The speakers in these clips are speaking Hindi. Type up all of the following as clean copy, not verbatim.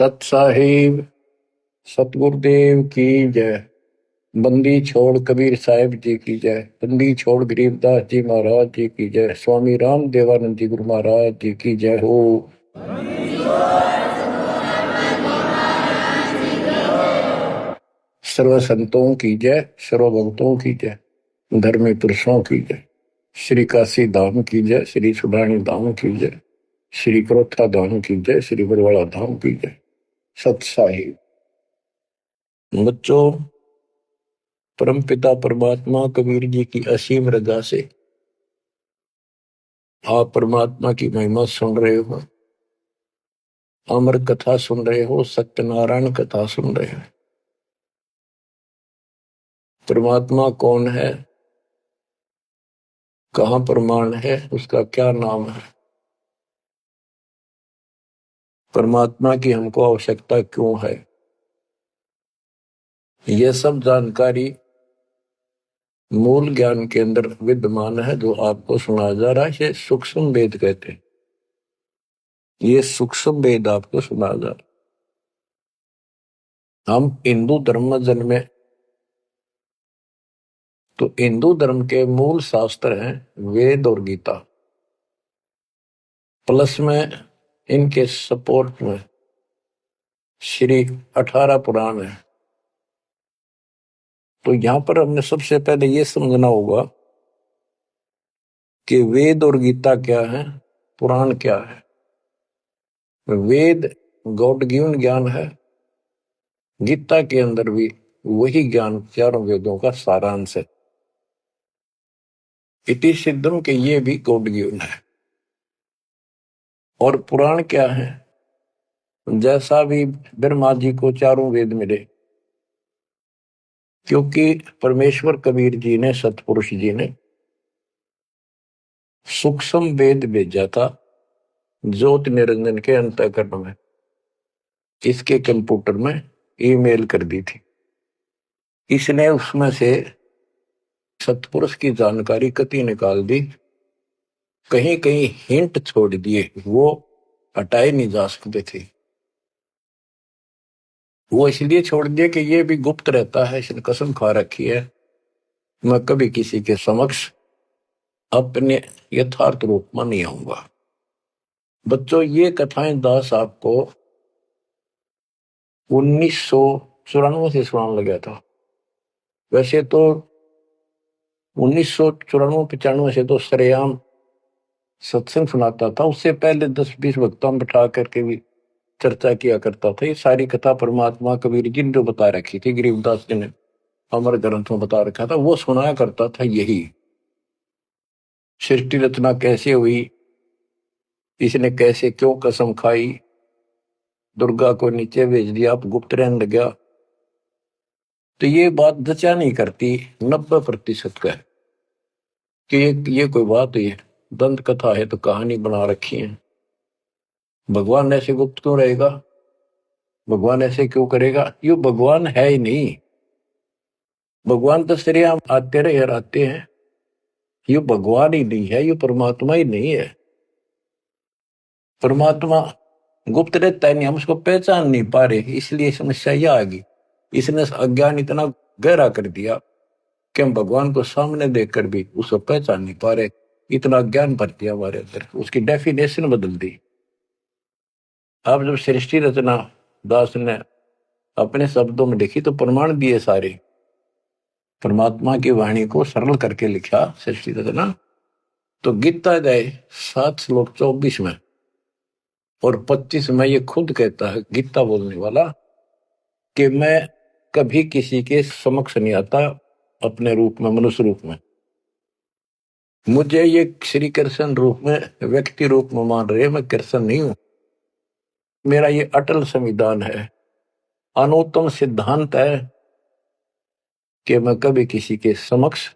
सत साहिब सतगुरुदेव की जय। बंदी छोड़ कबीर साहिब जी की जय। बंदी छोड़ गरीबदास जी महाराज जी की जय। स्वामी राम देवानंद जी गुरु महाराज जी की जय हो। सर्व संतों की जय, सर्व भक्तों की जय, धर्मी पुरुषों की जय। श्री काशी धाम की जय, श्री सुडानी धाम की जय, श्री क्रोथा धाम की जय, श्री बरवाड़ा धाम की जय। सत साहिब बच्चों, परमपिता परमात्मा कबीर जी की असीम रजा से आप परमात्मा की महिमा सुन रहे हो, अमर कथा सुन रहे हो, सत्यनारायण कथा सुन रहे हो। परमात्मा कौन है, कहाँ प्रमाण है, उसका क्या नाम है, परमात्मा की हमको आवश्यकता क्यों है, यह सब जानकारी मूल ज्ञान के अंदर विद्यमान है जो आपको सुनाया जा रहा है। ये सूक्ष्म वेद कहते हैं। ये सूक्ष्म वेद आपको सुनाया जा रहा है। हम हिंदू धर्म में जन्मे तो हिंदू धर्म के मूल शास्त्र हैं वेद और गीता, प्लस में इनके सपोर्ट में श्री 18 पुराण है। तो यहां पर हमने सबसे पहले ये समझना होगा कि वेद और गीता क्या है, पुराण क्या है। वेद गॉड गिवन ज्ञान है, गीता के अंदर भी वही ज्ञान चारों वेदों का सारांश है। इति सिद्धम के ये भी गॉड गिवन है। और पुराण क्या है, जैसा भी ब्रह्मा जी को चारों वेद मिले, क्योंकि परमेश्वर कबीर जी ने, सतपुरुष जी ने सूक्ष्म वेद भेजा था ज्योति निरंजन के अंतःकरण में, इसके कंप्यूटर में ईमेल कर दी थी। इसने उसमें से सतपुरुष की जानकारी कति निकाल दी, कहीं कहीं हिंट छोड़ दिए, वो हटाए नहीं जा सकते थे। वो इसलिए छोड़ दिए कि ये भी गुप्त रहता है, इसने कसम खा रखी है मैं कभी किसी के समक्ष अपने यथार्थ रूप में नहीं आऊंगा। बच्चों, ये कथाएं दास आपको 1994 से सुनाने लगा था। वैसे तो 1994-95 से तो सरेआम सत्संग सुनाता था, उससे पहले 10-20 वक्ताओं बिठा करके भी चर्चा किया करता था। ये सारी कथा परमात्मा कबीर जी ने जो बता रखी थी, गरीबदास जी ने अमर ग्रंथ में बता रखा था, वो सुनाया करता था। यही सृष्टि रचना कैसे हुई, इसने कैसे क्यों कसम खाई, दुर्गा को नीचे भेज दिया, आप गुप्त रहने लग गया, तो ये बात जचा नहीं करती 90% का है कि ये कोई बात है, दंत कथा है तो कहानी बना रखी है। भगवान ऐसे गुप्त क्यों रहेगा, भगवान ऐसे क्यों करेगा, ये भगवान है ही नहीं। भगवान तो श्रेयाम आते रहे आते हैं, ये भगवान ही नहीं है, ये परमात्मा ही नहीं है। परमात्मा गुप्त रहता है नहीं, हम उसको पहचान नहीं पा रहे, इसलिए समस्या यह आ गई। इसने अज्ञान इतना गहरा कर दिया कि हम भगवान को सामने देखकर भी उसको पहचान नहीं पा रहे। इतना ज्ञान भर दिया हमारे अंदर, उसकी डेफिनेशन बदल दी। अब जब सृष्टि रचना दास ने अपने शब्दों में लिखी तो प्रमाण दिए सारे, परमात्मा की वाणी को सरल करके लिखा सृष्टि रचना। तो गीता अध्याय 7 श्लोक 24 में और 25 में ये खुद कहता है गीता बोलने वाला कि मैं कभी किसी के समक्ष नहीं आता अपने रूप में, मनुष्य रूप में। मुझे ये श्री कृष्ण रूप में, व्यक्ति रूप में मान रहे, मैं कृष्ण नहीं हूं। मेरा ये अटल संविधान है, अनुत्तम सिद्धांत है कि मैं कभी किसी के समक्ष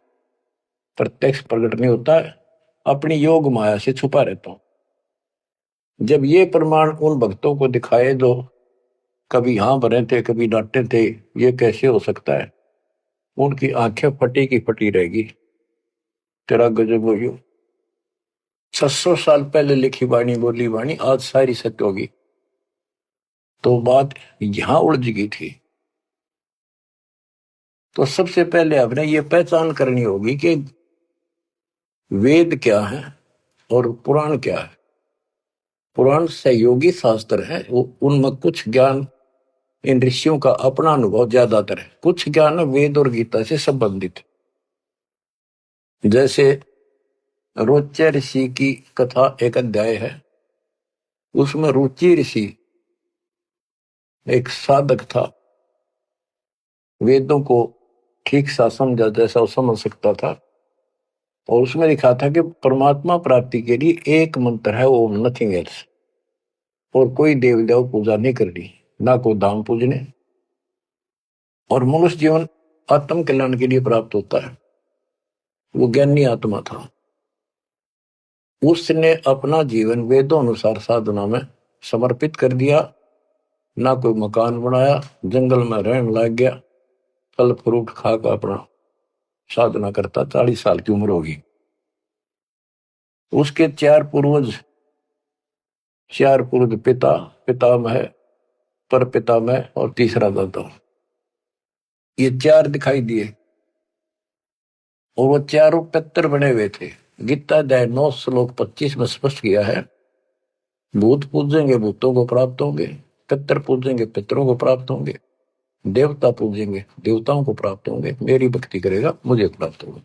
प्रत्यक्ष प्रकट नहीं होता है, अपनी योग माया से छुपा रहता हूं। जब ये प्रमाण उन भक्तों को दिखाए जो कभी हां भरे थे, कभी डांटे थे, ये कैसे हो सकता है, उनकी आंखें फटी की फटी रहेगी। तेरा गजब हो गयो। 600 साल पहले लिखी वाणी, बोली वाणी आज सारी सत्य होगी। तो बात यहां उलझ गई थी। तो सबसे पहले आपने ये पहचान करनी होगी कि वेद क्या है और पुराण क्या है। पुराण सहयोगी शास्त्र है, वो उनमें कुछ ज्ञान इन ऋषियों का अपना अनुभव ज्यादातर है, कुछ ज्ञान वेद और गीता से संबंधित। जैसे रोच्य ऋषि की कथा एक अध्याय है, उसमें रुचि ऋषि एक साधक था, वेदों को ठीक सा समझा जैसा वो समझ सकता था, और उसमें लिखा था कि परमात्मा प्राप्ति के लिए एक मंत्र है, ओम, नथिंग एल्स, और कोई देव देव पूजा नहीं करनी, ना कोई दाम पूजने, और मनुष्य जीवन आत्म कल्याण के लिए प्राप्त होता है। वो ज्ञानी आत्मा था, उसने अपना जीवन वेदों अनुसार साधना में समर्पित कर दिया, ना कोई मकान बनाया, जंगल में रहने लग गया, फल फ्रूट खाकर अपना साधना करता। 40 साल की उम्र होगी। उसके चार पूर्वज पिता, पितामह, पर पितामह और तीसरा दादा, ये चार दिखाई दिए, और वो चारों पितर बने हुए थे। गीता अध्याय 9 श्लोक 25 में स्पष्ट किया है, भूत पूजेंगे भूतों को प्राप्त होंगे, पितर पूजेंगे पितरों को प्राप्त होंगे, देवता पूजेंगे देवताओं को प्राप्त होंगे, मेरी भक्ति करेगा मुझे प्राप्त होगा।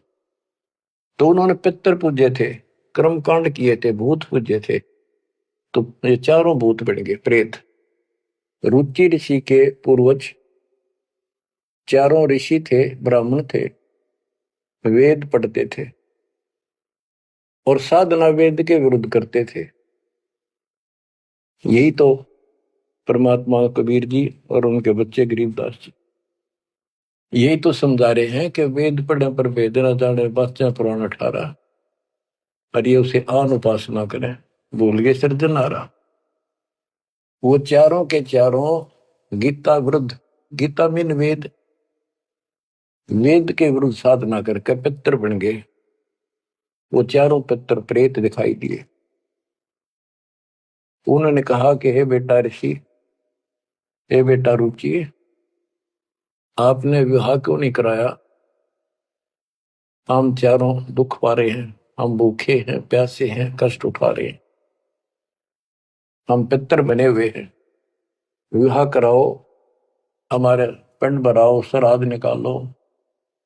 तो उन्होंने पितर पूजे थे, कर्मकांड किए थे, भूत पूजे थे, तो ये चारों भूत बन गए प्रेत। रुचि ऋषि के पूर्वज चारों ऋषि थे, ब्राह्मण थे, वेद पढ़ते थे और साधना वेद के विरुद्ध करते थे। यही तो परमात्मा कबीर जी और उनके बच्चे गरीबदास जी यही तो समझा रहे हैं कि वेद पढ़े पर वेद न जाने, बातें पुराण 18, और ये उसे आन उपासना करें, भूल गए सृजनहारा। वो चारों के चारों गीता विरुद्ध, गीता मीन वेद, वेद के विरुद्ध साधना करके पितर बन गए। वो चारों पितर प्रेत दिखाई दिए। उन्होंने कहा कि हे बेटा ऋषि, हे बेटा रुचि, आपने विवाह क्यों नहीं कराया? हम चारों दुख पा रहे हैं, हम भूखे हैं, प्यासे हैं, कष्ट उठा रहे हैं, हम पितर बने हुए हैं, विवाह कराओ, हमारे पिंड भराओ, श्राद्ध निकालो,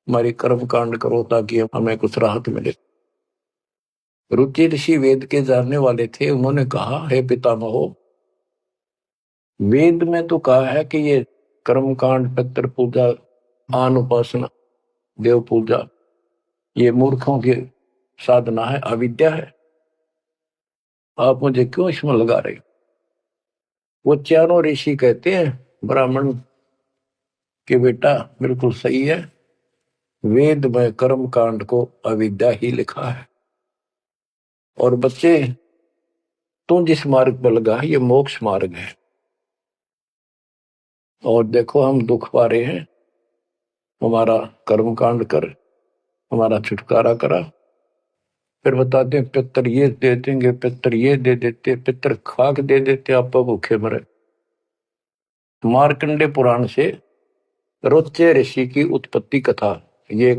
हमारी कर्म कांड करो ताकि हमें कुछ राहत मिले। रुचि ऋषि वेद के जानने वाले थे। उन्होंने कहा, हे पितामहो, वेद में तो कहा है कि ये कर्म कांड, पितर पूजा, आन उपासना, देव पूजा, ये मूर्खों की साधना है, अविद्या है, आप मुझे क्यों इसमें लगा रहे? वो चारों ऋषि कहते हैं ब्राह्मण के बेटा बिल्कुल सही है, वेद में कर्म कांड को अविद्या ही लिखा है, और बच्चे तू जिस मार्ग पर लगा है ये मोक्ष मार्ग है, और देखो हम दुख पा रहे हैं, हमारा कर्म कांड कर, हमारा छुटकारा करा। फिर बताते हैं पितर ये दे देंगे, पितर ये दे देते, पितर खाक दे देते, आप भूखे मरे। मार्कंडे पुराण से रोच्य ऋषि की उत्पत्ति कथा, ये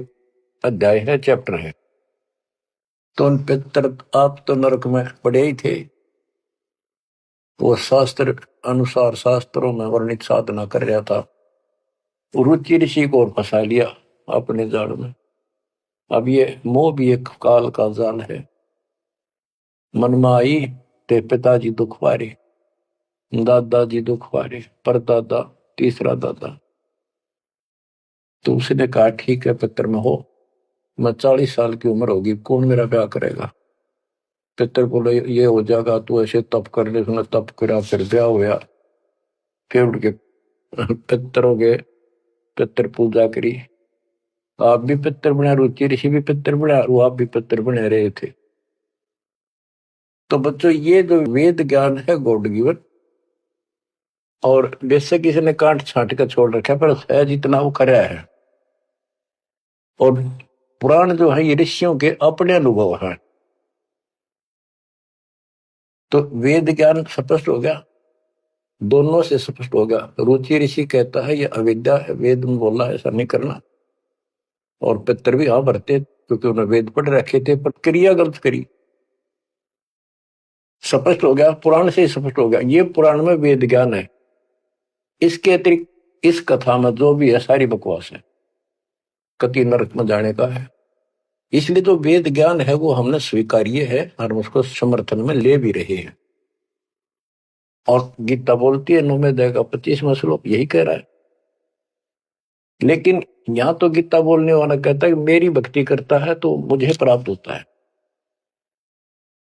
अध्याय है, चैप्टर है। तो उन पितर आप तो नरक में पड़े ही थे, वो शास्त्र अनुसार शास्त्रों में वर्णित साधना कर रहा था, रुचि ऋषि को और फंसा लिया अपने जाल में। अब ये मोह भी एक काल का जाल है। मन में आई ते पिताजी दुख पारे, दादाजी दुख पारे, परदादा, तीसरा दादा। तो उसने कहा ठीक है पितर में हो, मैं 40 साल की उम्र होगी, कौन मेरा ब्याह करेगा? पितर बोले ये हो जाएगा, तू ऐसे तप कर ले। उसने तप करा, फिर ब्याह हुआ, फिर उनके पितर हो गए, पितर पूजा करी, आप भी पितर बना, रुचि ऋषि भी पितर बना, वो आप भी पितर बने रहे थे। तो बच्चों ये जो वेद ज्ञान है गॉड गिवन, और बेशक इसने काट छांट कर छोड़ रखा है, पर सहज इतना वो कराया है। और पुराण जो है ये ऋषियों के अपने अनुभव है। तो वेद ज्ञान स्पष्ट हो गया। दोनों से स्पष्ट होगा। रुचि ऋषि कहता है ये अविद्या है, वेद में बोला है ऐसा नहीं करना, और पितर भी हाँ भरते क्योंकि उन्होंने वेद पढ़ रखे थे, पर क्रिया गलत करी। स्पष्ट हो गया, पुराण से स्पष्ट हो गया, ये पुराण में वेद ज्ञान है। इसके अतिरिक्त इस कथा में जो भी है सारी बकवास है, कति नरक में जाने का है। इसलिए जो वेद ज्ञान है वो हमने स्वीकार्य है और उसको समर्थन में ले भी रहे हैं। और गीता बोलती है 9वें अध्याय का 25वां श्लोक यही कह रहा है। लेकिन यहां तो गीता बोलने वाला कहता है कि मेरी भक्ति करता है तो मुझे प्राप्त होता है।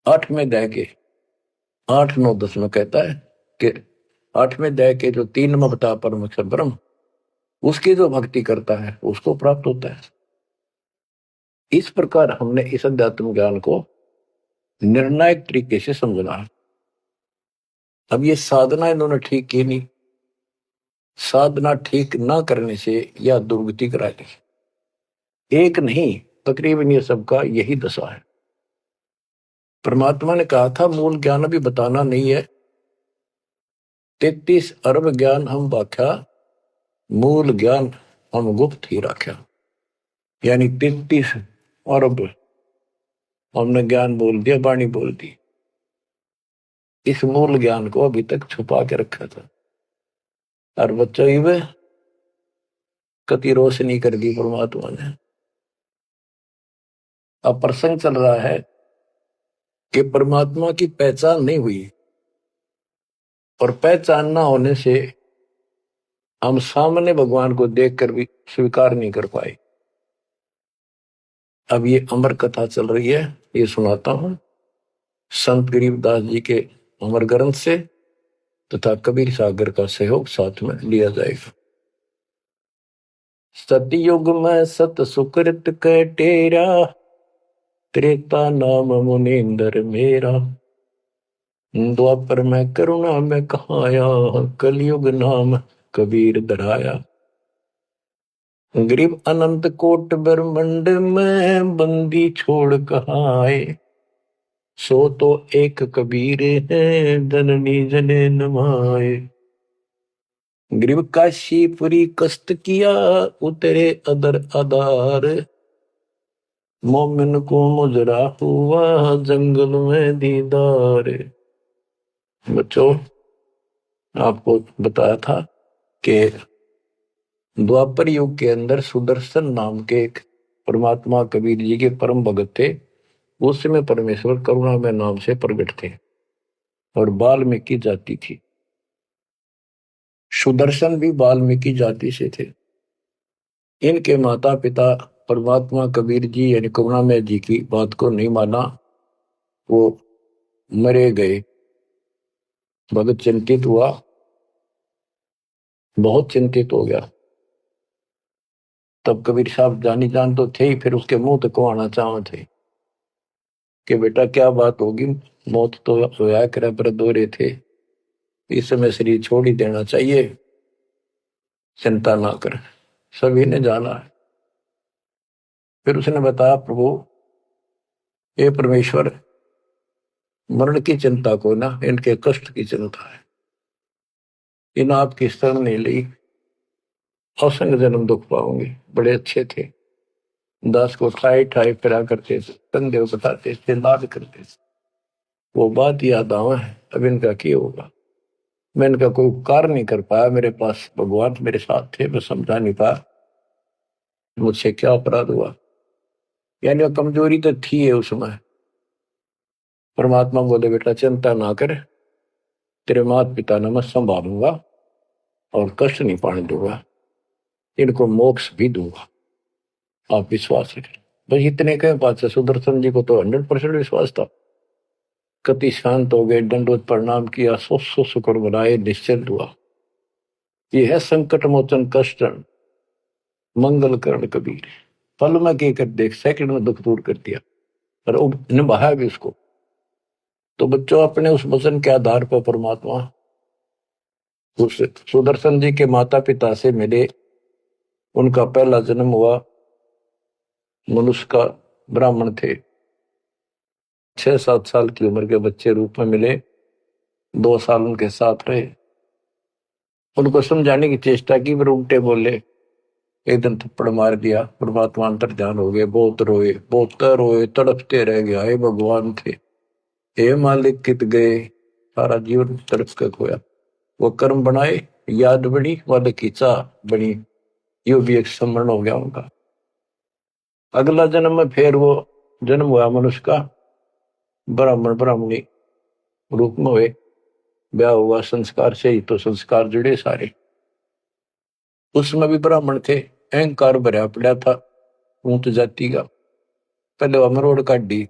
8वें अध्याय के 8, 9, 10 में कहता है कि 8वें अध्याय के जो 3 में बता परम अक्षर ब्रह्म, उसकी जो भक्ति करता है उसको प्राप्त होता है। इस प्रकार हमने इस अध्यात्म ज्ञान को निर्णायक तरीके से समझना है। अब ये साधना इन्होंने ठीक की नहीं, साधना ठीक ना करने से यह दुर्गति करा ली। एक नहीं, तकरीबन ये सबका यही दशा है। परमात्मा ने कहा था मूल ज्ञान अभी बताना नहीं है, 33 अरब ज्ञान हम व्याख्या, मूल ज्ञान हम गुप्त ही रखा। यानी 33 अरब हमने ज्ञान बोल दिया, वाणी बोल दी। इस मूल ज्ञान को अभी तक छुपा के रखा था, और बच्चों ही वे कति रोशनी कर दी परमात्मा ने। अब प्रसंग चल रहा है कि परमात्मा की पहचान नहीं हुई, और पहचान ना होने से हम सामने भगवान को देखकर भी स्वीकार नहीं कर पाए। अब ये अमर कथा चल रही है, ये सुनाता हूं संत गरीबदास जी के अमर ग्रंथ से, तथा कबीर सागर का सहयोग साथ में लिया जाएगा। सतयुग में सत सुकृत के टेरा, त्रेता नाम मुनींद्र मेरा, द्वापर में करुणा में कहाया, कलयुग नाम कबीर धराया। गरीब अनंत कोट ब्रह्मंड में बंदी छोड़ कहाए, सो तो एक कबीर है जननी जने नमाए। गरीब काशीपुरी कष्ट किया, उतरे अदर आधार, मोमिन को मुजरा हुआ जंगल में दीदार। बच्चों आपको बताया था कि द्वापर युग के अंदर सुदर्शन नाम के एक परमात्मा कबीर जी के परम भगत थे। उस समय परमेश्वर करुणा में नाम से प्रकट थे और वाल्मीकि जाति थी। सुदर्शन भी वाल्मीकि जाति से थे। इनके माता पिता परमात्मा कबीर जी यानी करुणामय जी की बात को नहीं माना, वो मरे गए। भगत चिंतित हुआ, बहुत चिंतित हो गया। तब कबीर साहब जानी जान तो थे ही, फिर उसके मुंह तक को आना चाहते थे कि बेटा क्या बात होगी, मौत तो होया करे पर दौरे थे, इस समय शरीर छोड़ ही देना चाहिए, चिंता ना कर। सभी ने जाना है। फिर उसने बताया प्रभु ये परमेश्वर मरण की चिंता को ना, इनके कष्ट की चिंता है, इन आपकी शरण नहीं ली, असंग जन्म दुख पाओगे। बड़े अच्छे थे, दास को ठाई ठाई फिरा करते थे, कंधे बताते थे, लाद करते थे। वो बात याद आवा है, अब इनका क्या होगा। मैं इनका कोई उपकार नहीं कर पाया, मेरे पास भगवान मेरे साथ थे, मैं समझा नहीं पाया मुझसे क्या अपराध हुआ। यानी वो कमजोरी तो थी है उसमें। परमात्मा बोले बेटा चिंता ना कर, तेरे माता पिता ने मैं संभालूंगा और कष्ट नहीं पाने दूंगा, इनको मोक्ष भी दूंगा, आप विश्वास रखें। बस इतने कहे बात से सुदर्शन जी को तो 100% विश्वास था। कति शांत हो गए, दंडवत प्रणाम किया, सौ शुक्र बनाए, निश्चिंत हुआ। यह है संकट मोचन कष्ट मंगल करण कबीर। पल में के कर देख, सेकंड में दुख दूर कर दिया, पर निभाया भी उसको। तो बच्चों अपने उस वचन के आधार पर परमात्मा उस सुदर्शन जी के माता पिता से मिले। उनका पहला जन्म हुआ, मनुष्य का ब्राह्मण थे। 6-7 साल की उम्र के बच्चे रूप में मिले, 2 साल उनके साथ रहे। उनको समझाने की चेष्टा की, पर उल्टे बोले। एक दिन थप्पड़ मार दिया, परमात्मा अंतर ध्यान हो गए, बहुत रोए, तड़पते रह गए, हे भगवान थे, हे मालिक कित गए, सारा जीवन तड़प कर खोया। वो कर्म बनाए, याद बनी, वाले की चाह बनी, यो भी एक स्मरण हो गया उनका। अगला जन्म में फिर वो जन्म हुआ मनुष्य का, ब्राह्मण ब्राह्मणी रूप में हुए, ब्याह हुआ, संस्कार से ही तो संस्कार जुड़े सारे। उसमें भी ब्राह्मण थे, अहंकार भरा पड़ा था ऊंच जाति का। पहले वो मरोड़ काटी,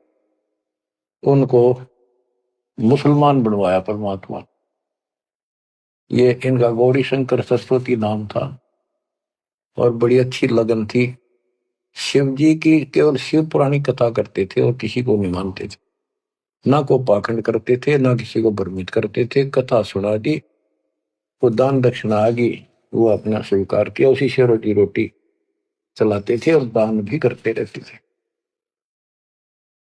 उनको मुसलमान बनवाया परमात्मा। ये इनका गौरी शंकर सरस्वती नाम था, और बड़ी अच्छी लगन थी। शिव जी की केवल शिव पुराणी कथा करते थे और किसी को नहीं मानते थे, ना को पाखंड करते थे, ना किसी को भ्रमित करते थे। कथा सुना दी, वो दान दक्षिणा आ गई, वो अपना स्वीकार किया, उसी से रोटी रोटी चलाते थे और दान भी करते रहते थे,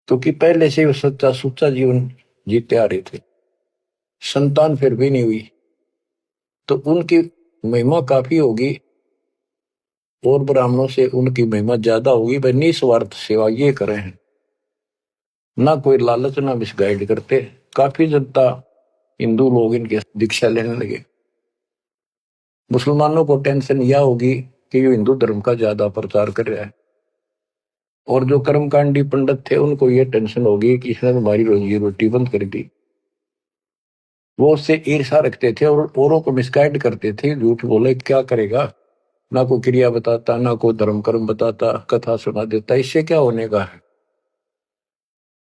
क्योंकि पहले से वो सच्चा सुच्चा जीवन जीते आ रहे थे। संतान फिर भी नहीं हुई, तो उनकी महिमा काफी होगी, और ब्राह्मणों से उनकी महिमा ज्यादा होगी। भाई निस्वार्थ सेवा ये करें हैं, ना कोई लालच, ना मिसगाइड करते। काफी जनता हिंदू लोग इनके दीक्षा लेने लगे। मुसलमानों को टेंशन यह होगी कि ये हिंदू धर्म का ज्यादा प्रचार कर रहा है, और जो कर्मकांडी पंडित थे उनको ये टेंशन होगी कि इसने हमारी रोजी रोटी बंद कर दी। वो उससे ईर्षा रखते थे और औरों को मिसगाइड करते थे, झूठ बोले क्या करेगा, ना कोई क्रिया बताता, ना कोई धर्म कर्म बताता, कथा सुना देता, इससे क्या होने का है।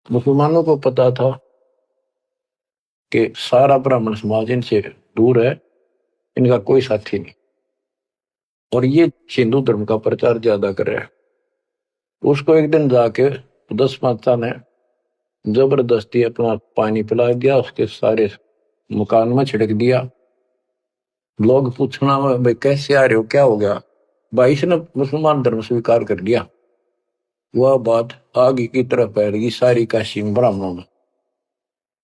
मुसलमानों को पता था कि सारा ब्राह्मण समाज इनसे दूर है, इनका कोई साथी नहीं, और ये हिंदू धर्म का प्रचार ज्यादा कर रहा है। उसको एक दिन जाके 10 माता ने जबरदस्ती अपना पानी पिला दिया, उसके सारे मकान में छिड़क दिया। लोग पूछना, भाई कैसे आ रहे हो, क्या हो गया? भाई ने मुसलमान धर्म स्वीकार कर लिया। वह बात आगे की तरफ फैल गई सारी काशी ब्राह्मणों में।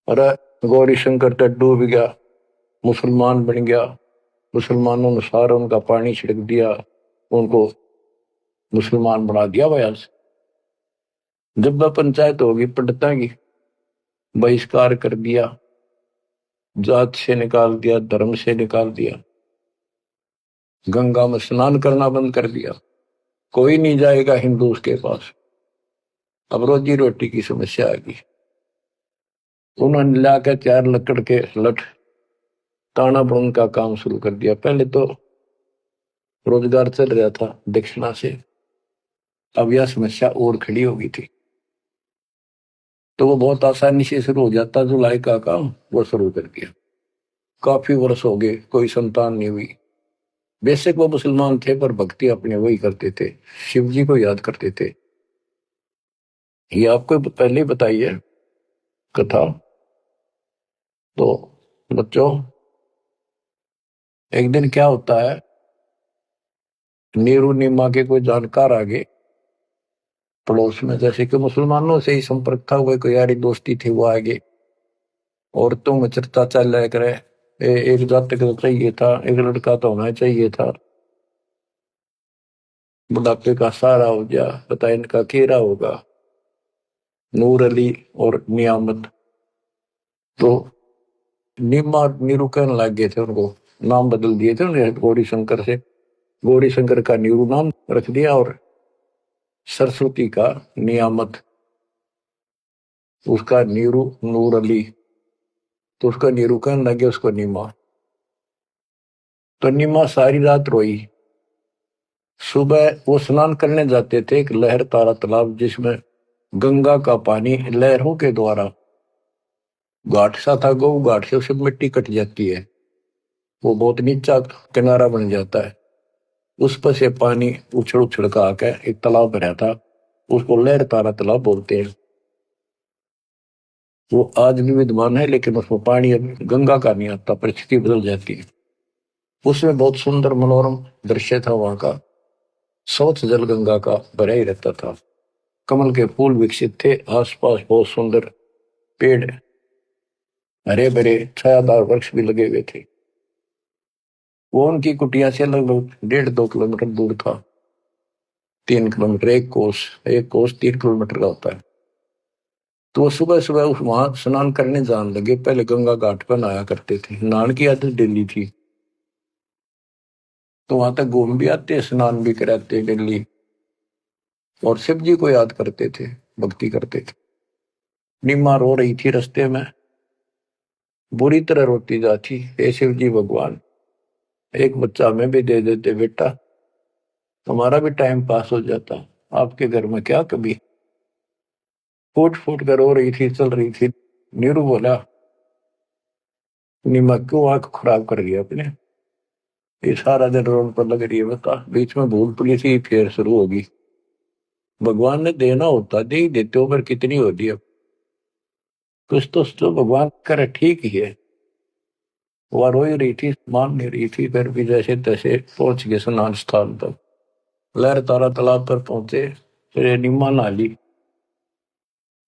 अरे गौरी शंकर तो डूब गया, मुसलमान बन गया, मुसलमानों ने सारा उनका पानी छिड़क दिया, उनको मुसलमान बना दिया। भाई आज जब वह पंचायत होगी पंडिता की, बहिष्कार कर दिया, जात से निकाल दिया, धर्म से निकाल दिया, गंगा में स्नान करना बंद कर दिया, कोई नहीं जाएगा हिंदू उसके पास। अब रोजी रोटी की समस्या आ गई। उन्होंने लाकर 4 लकड़ के लठ ताना बुन का काम शुरू कर दिया। पहले तो रोजगार चल रहा था दक्षिणा से, अब यह समस्या और खड़ी हो गई थी, तो वो बहुत आसानी से शुरू हो जाता। जुलाई का काम वो शुरू कर दिया। काफी वर्ष हो गए, कोई संतान नहीं हुई। बेशक वो मुसलमान थे, पर भक्ति अपने वही करते थे, शिव जी को याद करते थे। ये आपको पहले ही बताइए कथा। तो बच्चों, एक दिन क्या होता है, नीरू नीमा के कोई जानकार आगे पड़ोस में, जैसे कि मुसलमानों से ही संपर्क था, वो कोई यारी दोस्ती थी, वो आगे और तुम चर्चा चल रहा करे, एक जातक तो चाहिए था, एक लड़का तो होना चाहिए था, बुढ़ापे का सहारा हो गया, पता इनका केरा होगा। नूर अली और नियामत। तो नीमा नीरू कहने लग गए थे, उनको नाम बदल दिए थे उन्हें, गौरी शंकर से गौरी शंकर का नीरू नाम रख दिया, और सरस्वती का नियामत, उसका नीरू नूर अली, तो उसका नीरू कहने लगे उसको नीमा। तो नीमा सारी रात रोई। सुबह वो स्नान करने जाते थे एक लहर तारा तालाब, जिसमें गंगा का पानी लहरों के द्वारा, घाट सा था गौ घाट से, उसे मिट्टी कट जाती है, वो बहुत नीचा किनारा बन जाता है, उस पर से पानी उछड़ उछड़ का आकर एक तालाब भरा था, उसको लहर तारा तालाब बोलते हैं। वो आज भी विद्यमान है, लेकिन उसमें पानी अब गंगा का नहीं आता, परिस्थिति बदल जाती है। उसमें बहुत सुंदर मनोरम दृश्य था वहां का, स्वच्छ जल गंगा का भरा ही रहता था, कमल के फूल विकसित थे, आसपास बहुत सुंदर पेड़, हरे भरे छायादार वृक्ष भी लगे हुए थे। वो उनकी कुटिया से लगभग 1.5-2 किलोमीटर दूर था। 3 किलोमीटर, एक कोस 3 किलोमीटर का होता है। तो वो सुबह सुबह उस वहां स्नान करने जाने लगे। पहले गंगा घाट पर नहाया करते थे, नहान की आदत डेली थी। तो वहां तक घूम भी आते, स्नान भी कराते डेली, और शिव जी को याद करते थे, भक्ति करते थे। निम्मा रो रही थी रास्ते में, बुरी तरह रोती जाती, हे शिव जी भगवान, एक बच्चा हमें भी दे देते बेटा, हमारा भी टाइम पास हो जाता, आपके घर में क्या कभी। फूट फूट कर रो रही थी, चल रही थी। नीरू बोला, निम्मा क्यों आंख खराब कर रही है अपने, ये सारा दिन रोड पर लग रही है, बता बीच में भूल पुलिस ही फिर शुरू होगी। भगवान ने देना होता दे ही देते हो, पर कितनी होती है। कुछ तो भगवान करे ठीक ही है। वह रो ही रही थी, मान नहीं रही थी, फिर भी जैसे तैसे पहुंच गए स्नान स्थान तक। लहर तारा तालाब पर पहुंचे, फिर निम्मा नहा ली,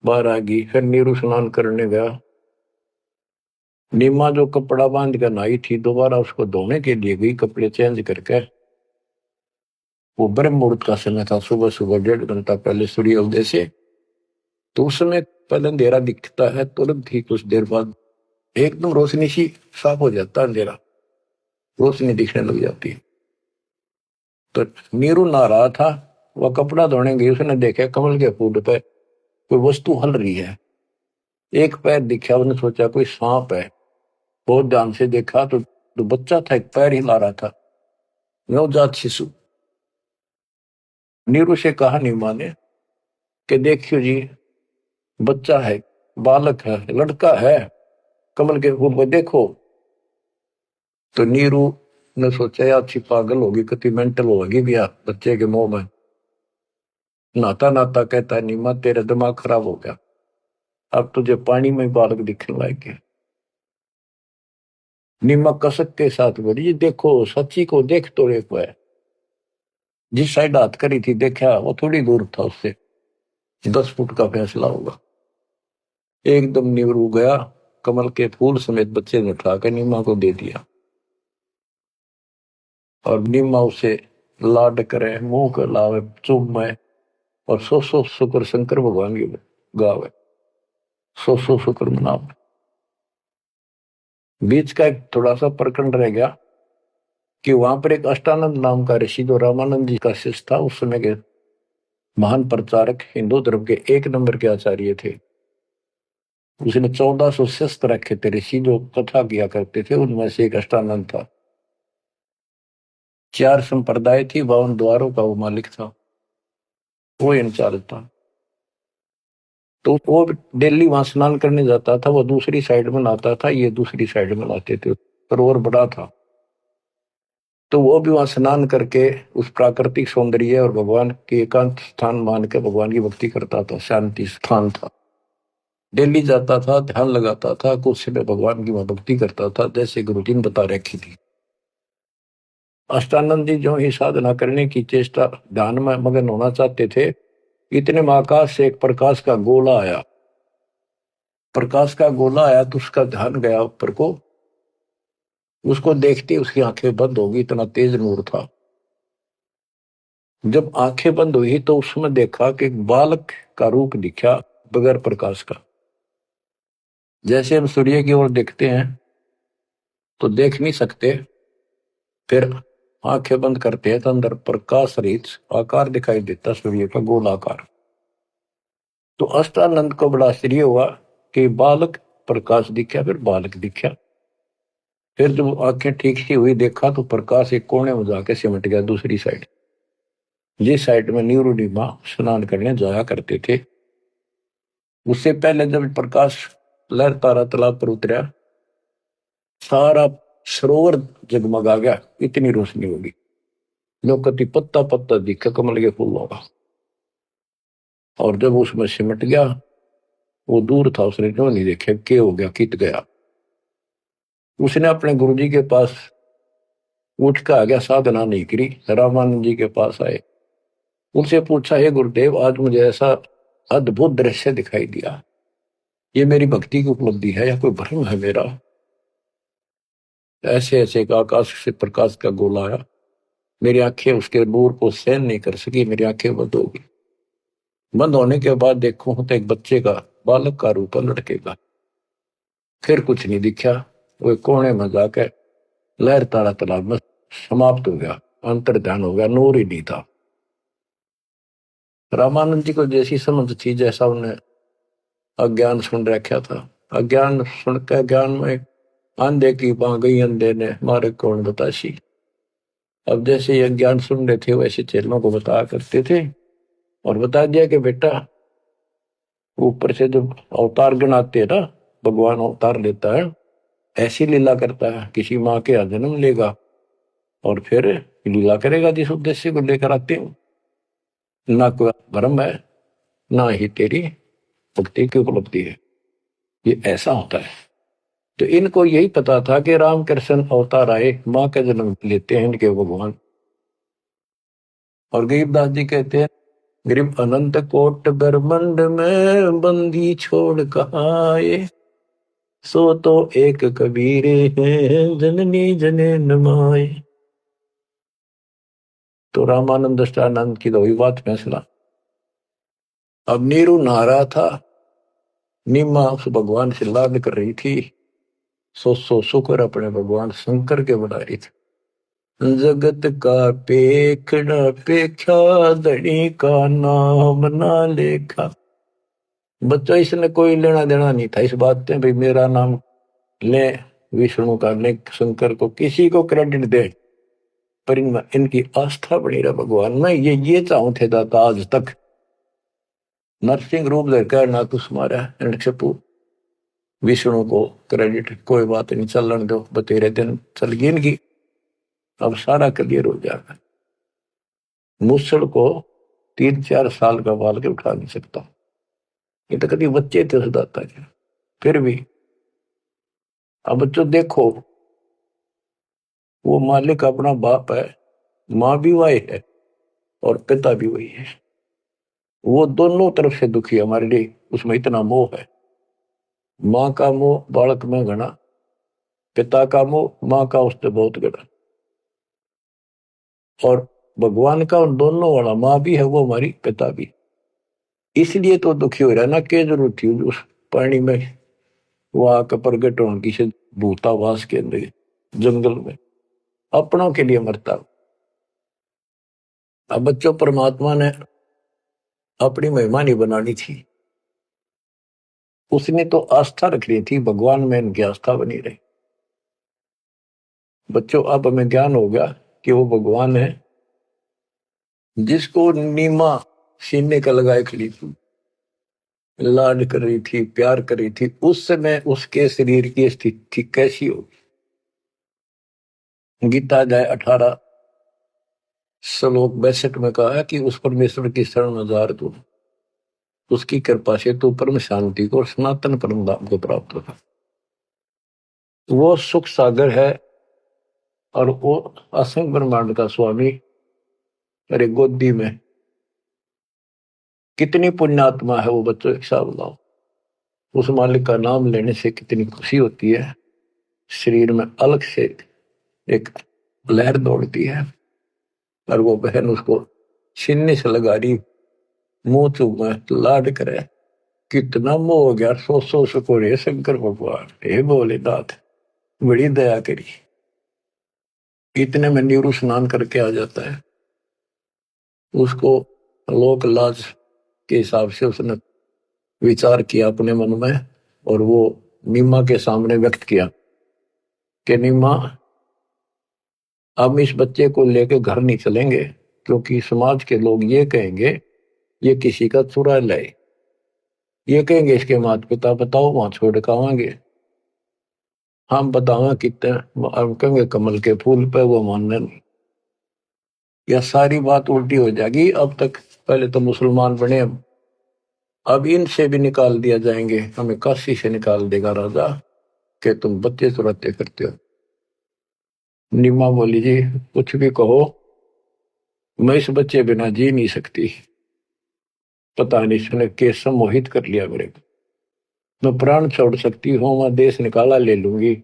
बाहर आ गई। फिर नीरू स्नान करने गया। निम्मा जो कपड़ा बांध कर नहाई थी, दोबारा उसको धोने के लिए गई, कपड़े चेंज करके। वो ब्रह्म मुहूर्त का समय था, सुबह सुबह 1.5 घंटा पहले सूर्य उदय से। तो उस समय पहले अंधेरा दिखता है, तुरंत ही कुछ देर बाद एकदम रोशनी सी साफ हो जाता है, अंधेरा रोशनी दिखने लग जाती है। तो नीरू नहा रहा था, वह कपड़ा धोने गई, उसने देखा कमल के फूल पे कोई वस्तु हल रही है। एक पैर दिखा, उसने सोचा कोई सांप है। बहुत ध्यान से देखा तो बच्चा था, एक पैर हिला रहा था, नवजात शिशु। नीरू से कहा नीमा ने कि देखियो जी, बच्चा है, बालक है, लड़का है, कमल के फूल को देखो। तो नीरू ने सोचा यार अच्छी पागल होगी, कति मेंटल होगी भी यार बच्चे के मुंह में। नाता नाता कहता है, नीमा तेरा दिमाग खराब हो गया, अब तुझे पानी में बालक दिखने लायक। नीमा कसक के साथ बोली, देखो सच्ची को देख तो एक है। जिस साइड हाथ करी थी देखा, वो थोड़ी दूर था उससे, 10 फुट का फैसला होगा। एकदम नीरू गया, कमल के फूल समेत बच्चे ने उठाकर नीमा को दे दिया। और नीमा उसे लाड करे, मुंह कर लावे, चूमे, और सौ शुक्र शंकर भगवान की गावे, सौ शुक्र मनावे। बीच का एक थोड़ा सा प्रकरण रह गया कि वहां पर एक अष्टानंद नाम का ऋषि, जो रामानंद जी का शिष्य था, उस समय के महान प्रचारक, हिंदू धर्म के 1 नंबर के आचार्य थे। उसने 1400 शस्त्र रखे थे ऋषि, जो कथा किया करते थे, उनमें से एक अष्टानंद था। 4 संप्रदाय थी, 52 द्वारों का वो मालिक था, वो इंचार्ज था। तो वो दिल्ली वहां स्नान करने जाता था, वो दूसरी साइड में नहाता था, ये दूसरी साइड में नहाते थे, सरोवर बड़ा था। तो वो भी वहां स्नान करके उस प्राकृतिक सौंदर्य और भगवान के एकांत स्थान मान के भगवान की भक्ति करता था, शांति स्थान था। दिल्ली जाता था, ध्यान लगाता था, कुछ समय भगवान की भक्ति करता था, जैसे गुरुजी ने बता रखी थी। अष्टानंद जी जो ही साधना करने की चेष्टा, ध्यान में मगन होना चाहते थे, इतने में आकाश से एक प्रकाश का गोला आया। प्रकाश का गोला आया तो उसका ध्यान गया ऊपर को, उसको देखते उसकी आंखें बंद हो गई, इतना तेज नूर था। जब आंखें बंद हुई तो उसमें देखा कि एक बालक का रूप दिखा, बगैर प्रकाश का। जैसे हम सूर्य की ओर देखते हैं तो देख नहीं सकते, फिर आंखें बंद करते हैं तो अंदर प्रकाश रहित आकार दिखाई देता, सूर्य का गोलाकार। तो अष्टानंद को बड़ा आश्चर्य हुआ कि बालक प्रकाश दिखा, फिर बालक दिखा। फिर जब आंखें ठीक सी हुई, देखा तो प्रकाश एक कोने में जाके सिमट गया दूसरी साइड, जिस साइड में नीरू नीमा स्नान करने जाया करते थे। उससे पहले जब प्रकाश लहर तारा तालाब पर उतरा, सारा सरोवर जगमगा गया, इतनी रोशनी होगी। लोकति पत्ता पत्ता दिखा कमल के फूल होगा। और जब उसमें सिमट गया, वो दूर था, उसने जो नहीं देखा क्या हो गया, कित गया। उसने अपने गुरुजी के पास उठ कर आ गया, साधना नहीं करी, रामानंद जी के पास आए, उनसे पूछा, हे गुरुदेव, आज मुझे ऐसा अद्भुत दृश्य दिखाई दिया, ये मेरी भक्ति की उपलब्धि है या कोई भ्रम है मेरा? ऐसे ऐसे का आकाश से प्रकाश का गोला आया, मेरी आंखें उसके नूर को सहन नहीं कर सकी, मेरी आंखें बंद हो गई। बंद होने के बाद देखूं तो एक बच्चे का, बालक का रूप है, लड़के का। फिर कुछ नहीं दिखा। वो एक कोने में जाकर लहर तारा तालाब में समाप्त हो गया, अंतर ध्यान हो गया, नूर ही नहीं था। रामानंद जी को जैसी समझ थी, जैसा उन्हें अज्ञान सुन रखा था, अज्ञान सुन के ज्ञान में अंधे की बां गई, अंधे ने मारे कौन बताशी। अब जैसे ये ज्ञान सुन रहे थे वैसे चेलों को बताया करते थे, और बता दिया कि बेटा ऊपर से जब अवतार गणाते हैं ना, भगवान अवतार लेता है, ऐसी लीला करता है, किसी माँ के यहाँ जन्म लेगा और फिर लीला करेगा जिस उद्देश्य को लेकर आते हैं। ना कोई भ्रम है, ना ही तेरी भक्ति की उपलब्धि है, ये ऐसा होता है। तो इनको यही पता था कि रामकृष्ण अवतार आए, माँ का जन्म लेते हैं इनके भगवान। और गरीबदास जी कहते हैं, गरीब अनंत कोट ब्रह्मंड में बंदी छोड़ कहाँ आए, सो तो एक कबीर है जननी जने नमाए। तो रामानंद दृष्टानंद की दो बात फैसला। अब नीरू नहा रहा था, नीमा उस भगवान से लाड कर रही थी, सो शुक्र अपने भगवान शंकर के बना रही थी। जगत का पेखड़ा पेखा, धनी का नाम ना लेखा। बच्चों इसने कोई लेना देना नहीं था इस बात से, भाई मेरा नाम ले विष्णु का, ले शंकर को, किसी को क्रेडिट दे, पर इनकी आस्था बनी रहा भगवान में। ये चाहूं थे दाता आज तक। नरसिंह रूप लेकर ना कुछ मारा हिरण्यकशिपु, विष्णु को क्रेडिट कोई बात नहीं, चलन दो, बतेरे दिन चल गई इनकी, अब सारा क्लियर हो जाएगा। मूसड़ को 3-4 साल का बाल के उठा नहीं सकता, ये तो कभी बच्चे थे उस दाता के। फिर भी अब बच्चों देखो, वो मालिक अपना बाप है, माँ भी वही है और पिता भी वही है। वो दोनों तरफ से दुखी है हमारे लिए, उसमें इतना मोह है। माँ का मोह बालक में घना, पिता का मोह माँ का उससे बहुत घना। और भगवान का उन दोनों वाला, माँ भी है वो हमारी, पिता भी। इसलिए तो दुखी हो रहा है ना, क्या जरूरत थी उस पानी में वो आकर प्रगट होने की से, भूतावास के अंदर जंगल में अपनों के लिए मरता। अब बच्चों परमात्मा ने अपनी महिमा नहीं बनानी थी, उसने तो आस्था रख ली थी भगवान में, इनकी आस्था बनी रही। बच्चों अब हमें ज्ञान हो गया कि वो भगवान है जिसको नीमा सीने का लगाए खड़ी थी, लाड कर रही थी, प्यार कर रही थी। उस समय उसके शरीर की स्थिति कैसी होगी। गीता अध्याय 18 श्लोक 62 में कहा है कि उस परमेश्वर की शरण में जा तू, उसकी कृपा से तू परम शांति को और सनातन परम धाम को प्राप्त होगा। वो सुख सागर है और वो असंख्य ब्रह्मांड का स्वामी। अरे गोदी में कितनी पुण्यात्मा है वो बच्चों, एक हिसाब लाओ। उस मालिक का नाम लेने से कितनी खुशी होती है, शरीर में अलग से एक लहर दौड़ती है। और वो बहन उसको सीने से लगा रही, मुंह चूमा, लाड करे, कितना मोह हो गया। सो सको रे शंकर भगवान, हे भोलेनाथ बड़ी दया करी। इतने में नीरू स्नान करके आ जाता है। उसको लोक लाज के हिसाब से उसने विचार किया अपने मन में, और वो नीमा के सामने व्यक्त किया कि नीमा, हम इस बच्चे को लेकर घर नहीं चलेंगे, क्योंकि समाज के लोग ये कहेंगे ये किसी का चुरा लाए, ये कहेंगे इसके माता पिता बताओ वहां छोड़ कर आवांगे, हम बतावा कितने, हम कहेंगे कमल के फूल पे, वो मानने नहीं। यह सारी बात उल्टी हो जाएगी। अब तक पहले तो मुसलमान बने, अब इनसे भी निकाल दिया जाएंगे, हमें काशी से निकाल देगा राजा कि तुम बच्चे चुराते करते हो। नीमा बोली जी कुछ भी कहो, मैं इस बच्चे बिना जी नहीं सकती। पता नहीं इसने कैसे मोहित कर लिया मेरे को। मैं प्राण छोड़ सकती हूँ, मैं देश निकाला ले लूंगी,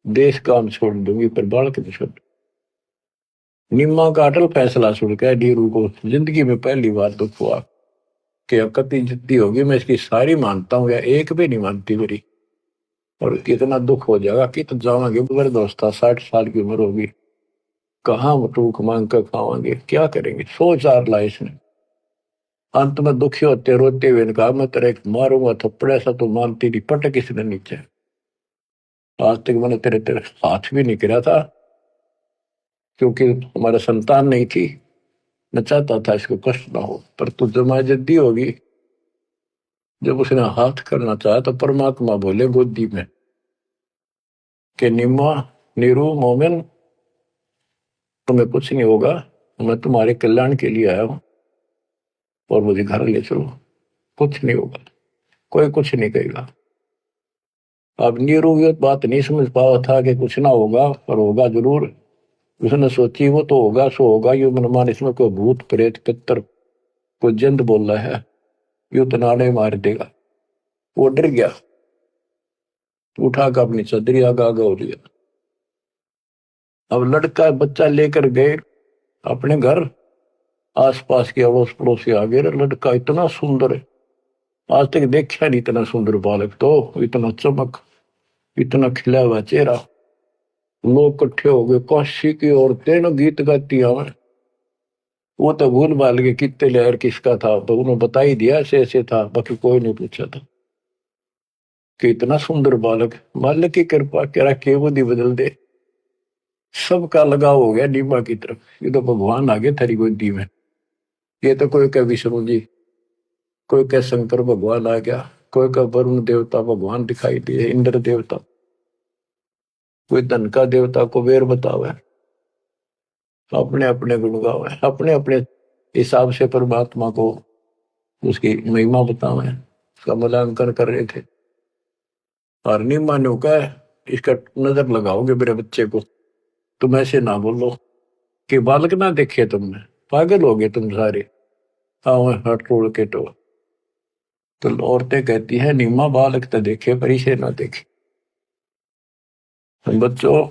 देश काम छोड़ दूंगी पर बालक नहीं छोड़। निम्मा का अटल फैसला सुन के नीरू को जिंदगी में पहली बार दुख हुआ कि अकती जिद्दी होगी, मैं इसकी सारी मानता हूँ या एक भी नहीं मानती मेरी, और कितना दुख हो जाएगा कि तो जावांगे मेरे दोस्ता 60 साल की उम्र होगी, कहाँ टूक मांग कर खावांगे, क्या करेंगे, 100 4 ला इसने। अंत में दुखी होते रोते हुए कहा मैं तेरे मारूंगा थप्पड़, ऐसा तो मानती नहीं, पटक इसने नीचे। आज तक मैंने तेरे तेरे हाथ भी नहीं गिरा था क्योंकि हमारा संतान नहीं थी, मैं चाहता था इसको कष्ट ना हो, पर तू जमा जद्दी होगी। जब उसने हाथ करना चाहा तो परमात्मा बोले गोदी में कि निम्मा नीरू मोमिन तुम्हें कुछ नहीं होगा, मैं तुम्हारे कल्याण के लिए आया हूं और मुझे घर ले चलो, कुछ नहीं होगा, कोई कुछ नहीं कहेगा। अब नीरू ये बात नहीं समझ पाया था कि कुछ ना होगा, पर होगा जरूर। उसने सोची वो तो होगा सो होगा, यू मनमान इसमें कोई भूत प्रेत पितर कोई जंद बोल रहा है, यू तो नाड़े मार देगा। वो डर गया, उठा कर अपनी चदरी आगा आगा हो लिया। अब लड़का बच्चा लेकर गए अपने घर, आसपास के अड़ोस पड़ोसी आ गए, लड़का इतना सुंदर है, आज तक देखा नहीं इतना सुंदर बालक, तो इतना चमक, इतना खिला हुआ चेहरा। लोग इकट्ठे हो गए, काशी की औरतें न गीत गाती हमें। वो तो भूल भाल के कितने लहर किसका था, तो उन्होंने बता ही दिया ऐसे ऐसे था, बाकी कोई नहीं पूछा था कि इतना सुंदर बालक, मालिक की कृपा करा के वो दी बदल दे। सबका लगाव हो गया नीमा की तरफ, ये तो भगवान आ गए थारी गोदी में। ये तो कोई कह विष्णु जी, कोई कह शंकर भगवान आ गया, कोई कह वरुण देवता भगवान दिखाई दिए, इंद्र देवता, कोई धन का देवता कुबेर बतावे, अपने अपने गुण गावे, अपने अपने हिसाब से परमात्मा को उसकी महिमा बतावे, उसका मूल्यांकन कर रहे थे। और नीमा ने कहा इसका नजर लगाओगे मेरे बच्चे को, तुम ऐसे ना बोलो कि बालक ना देखे तुमने, पागल हो गए तुम सारे, आओ हट तोड़ के तो औरतें कहती हैं नीमा बालक तो देखे पर इसे ना देखे। बच्चों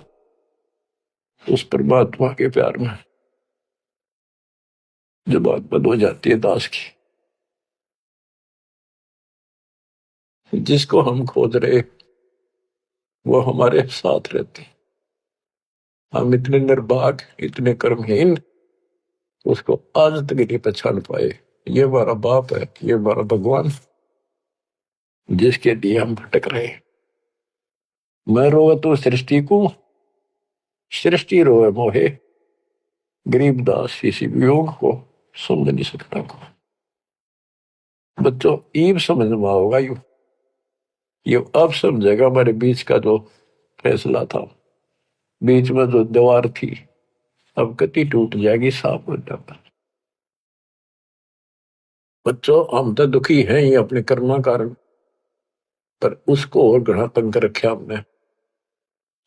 उस परमात्मा के प्यार में जब बात बंद हो जाती है दास की, जिसको हम खोज रहे वो हमारे साथ रहते, हम इतने निर्भाग इतने कर्महीन उसको आज तक नहीं पहचान पाए। ये हमारा बाप है, ये हमारा भगवान जिसके लिए हम भटक रहे। मैं रोवे तो सृष्टि को, सृष्टि रोवे मोहे, गरीबदास इसी वियोग को समझ नहीं सकता को। बच्चों ईब समझ में होगा ये अब समझेगा हमारे बीच का जो फैसला था, बीच में जो दीवार थी अब कति टूट जाएगी, साफ हो जाता। बच्चों हम तो दुखी हैं ही अपने कर्मा कारण, पर उसको और घना तंग कर रखा हमने।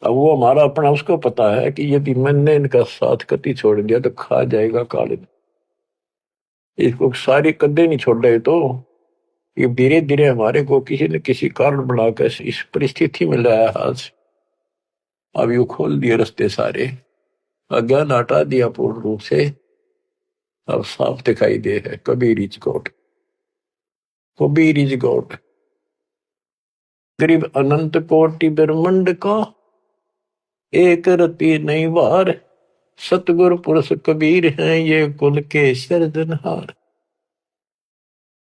अब वो हमारा अपना उसको पता है कि यदि मैंने इनका साथ कति छोड़ दिया तो खा जाएगा काले, इसको सारी कदे नहीं छोड़ रहे, तो ये धीरे धीरे हमारे को किसी न किसी कारण बनाकर इस परिस्थिति में लाया हाथ। अब यू खोल दिए रास्ते सारे, अज्ञान हटा दिया पूर्ण रूप से, अब साफ दिखाई दे है Kabir is God, Kabir is God. करीब अनंत कोटि ब्रह्मंड का एक रति नहीं वार, सतगुरु पुरुष कबीर हैं ये कुल के सर्जनहार।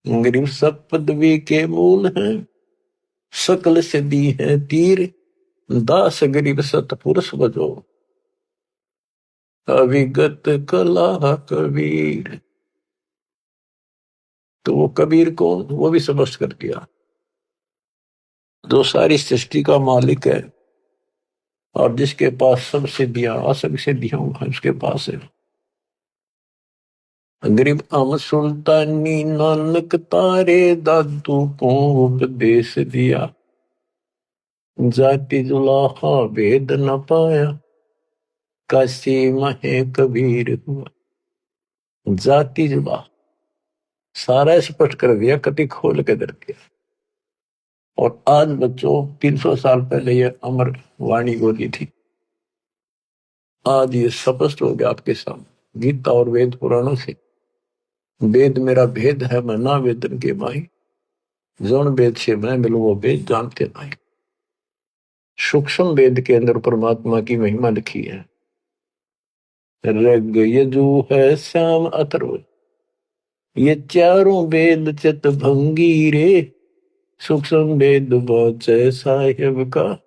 गरीब सब पदवी के मूल हैं, सकल सिद्धि है तीर, दास गरीब सतपुरुष बजो, अविगत कला कबीर। तो वो कबीर कौन, वो भी समझ कर दिया, जो सारी सृष्टि का मालिक है और जिसके पास सब सिद्धियां असंग सिद्धियां उसके पास है। गरीब अम सुल्तानी नानक तारे दादू को उपदेश दिया, जाति जुलाहा भेद न पाया, काशी महे कबीर हुआ। जाति जुला सारा स्पष्ट कर दिया, कति खोल के दर दिया। और आज बच्चों 300 साल पहले ये अमर वाणी बोली थी, आज ये स्पष्ट हो गया आपके सामने गीता और वेद पुराणों से। वेद मेरा भेद है मैं ना वेदन के माही, जौन वेद से मैं मिलूं वो वेद जानते नहीं। सूक्ष्म वेद के अंदर परमात्मा की महिमा लिखी है। ऋग यजु है श्याम अथर्व, ये चारों वेद चित भंगी रे, सूक्ष्म वेद बचे साहिब का,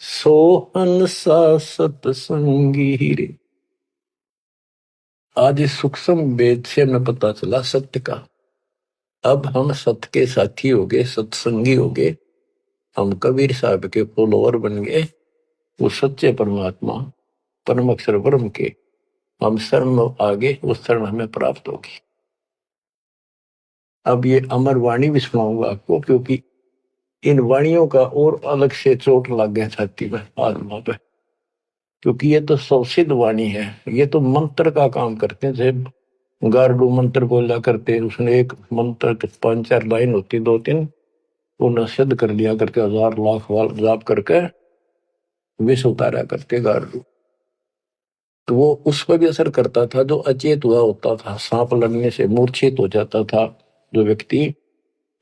सोहन सा सतसंगी रे। आज इस सूक्ष्म वेद से हमें पता चला सत्य का। अब हम सत्य के साथी हो गए, सत्संगी हो गए, हम कबीर साहब के फॉलोअर बन गए। वो सच्चे परमात्मा परम अक्षर ब्रह्म के हम शरण आगे, वो शरण हमें प्राप्त होगी। अब ये अमर वाणी भी सुनाऊंगा आपको, क्योंकि इन वाणियों का और अलग से चोट लग गया छाती में, आत्मा पे, क्योंकि ये तो सौसिद्ध वाणी है। ये तो मंत्र का काम करते हैं। जैसे गारडू मंत्र बोला करते, उसने एक मंत्र 5-4 लाइन होती, 2-3, उन्हें सिद्ध कर लिया करके 1000 लाख बार जाप करके विष उतारा करके गारडू। तो वो उस पर भी असर करता था जो अचेत हुआ होता था। सांप लड़ने से मूर्छित हो जाता था जो व्यक्ति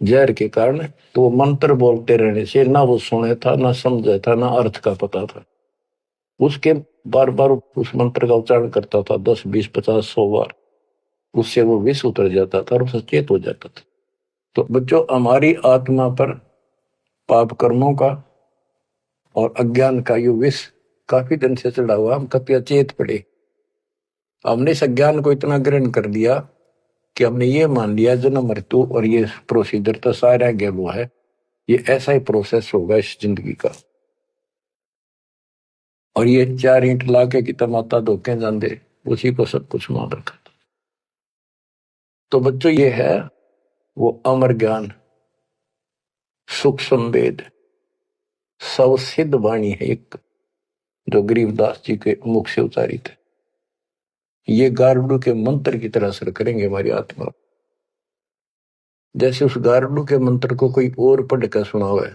जहर के कारण, तो वो मंत्र बोलते रहने से ना वो सुने था, ना समझा था, ना अर्थ का पता था। उसके बार बार उस मंत्र का उच्चारण करता था 10, 20, 50, 100 बार, उससे वो विष उतर जाता था और सचेत हो जाता था। तो बच्चों, हमारी आत्मा पर पाप कर्मों का और अज्ञान का यो विष काफी दिन से चढ़ा हुआ, हम कभी अचेत पड़े। हमने इस अज्ञान को इतना ग्रहण कर दिया कि हमने ये मान लिया जन्म मृत्यु और ये प्रोसीजर तो सारा गेम है, ये ऐसा ही प्रोसेस होगा इस जिंदगी का। और ये 4 ईंट लाके कि माता धोखे जाते, उसी को सब कुछ मान रखा। तो बच्चों, ये है वो अमर ज्ञान, सूक्ष्म वेद, सवसिद्ध वाणी है एक, जो गरीबदास जी के मुख से उतारी थे। ये गारुड़ के मंत्र की तरह असर करेंगे हमारी आत्मा। जैसे उस गारुड़ के मंत्र को कोई और पढ़ कर सुनावे,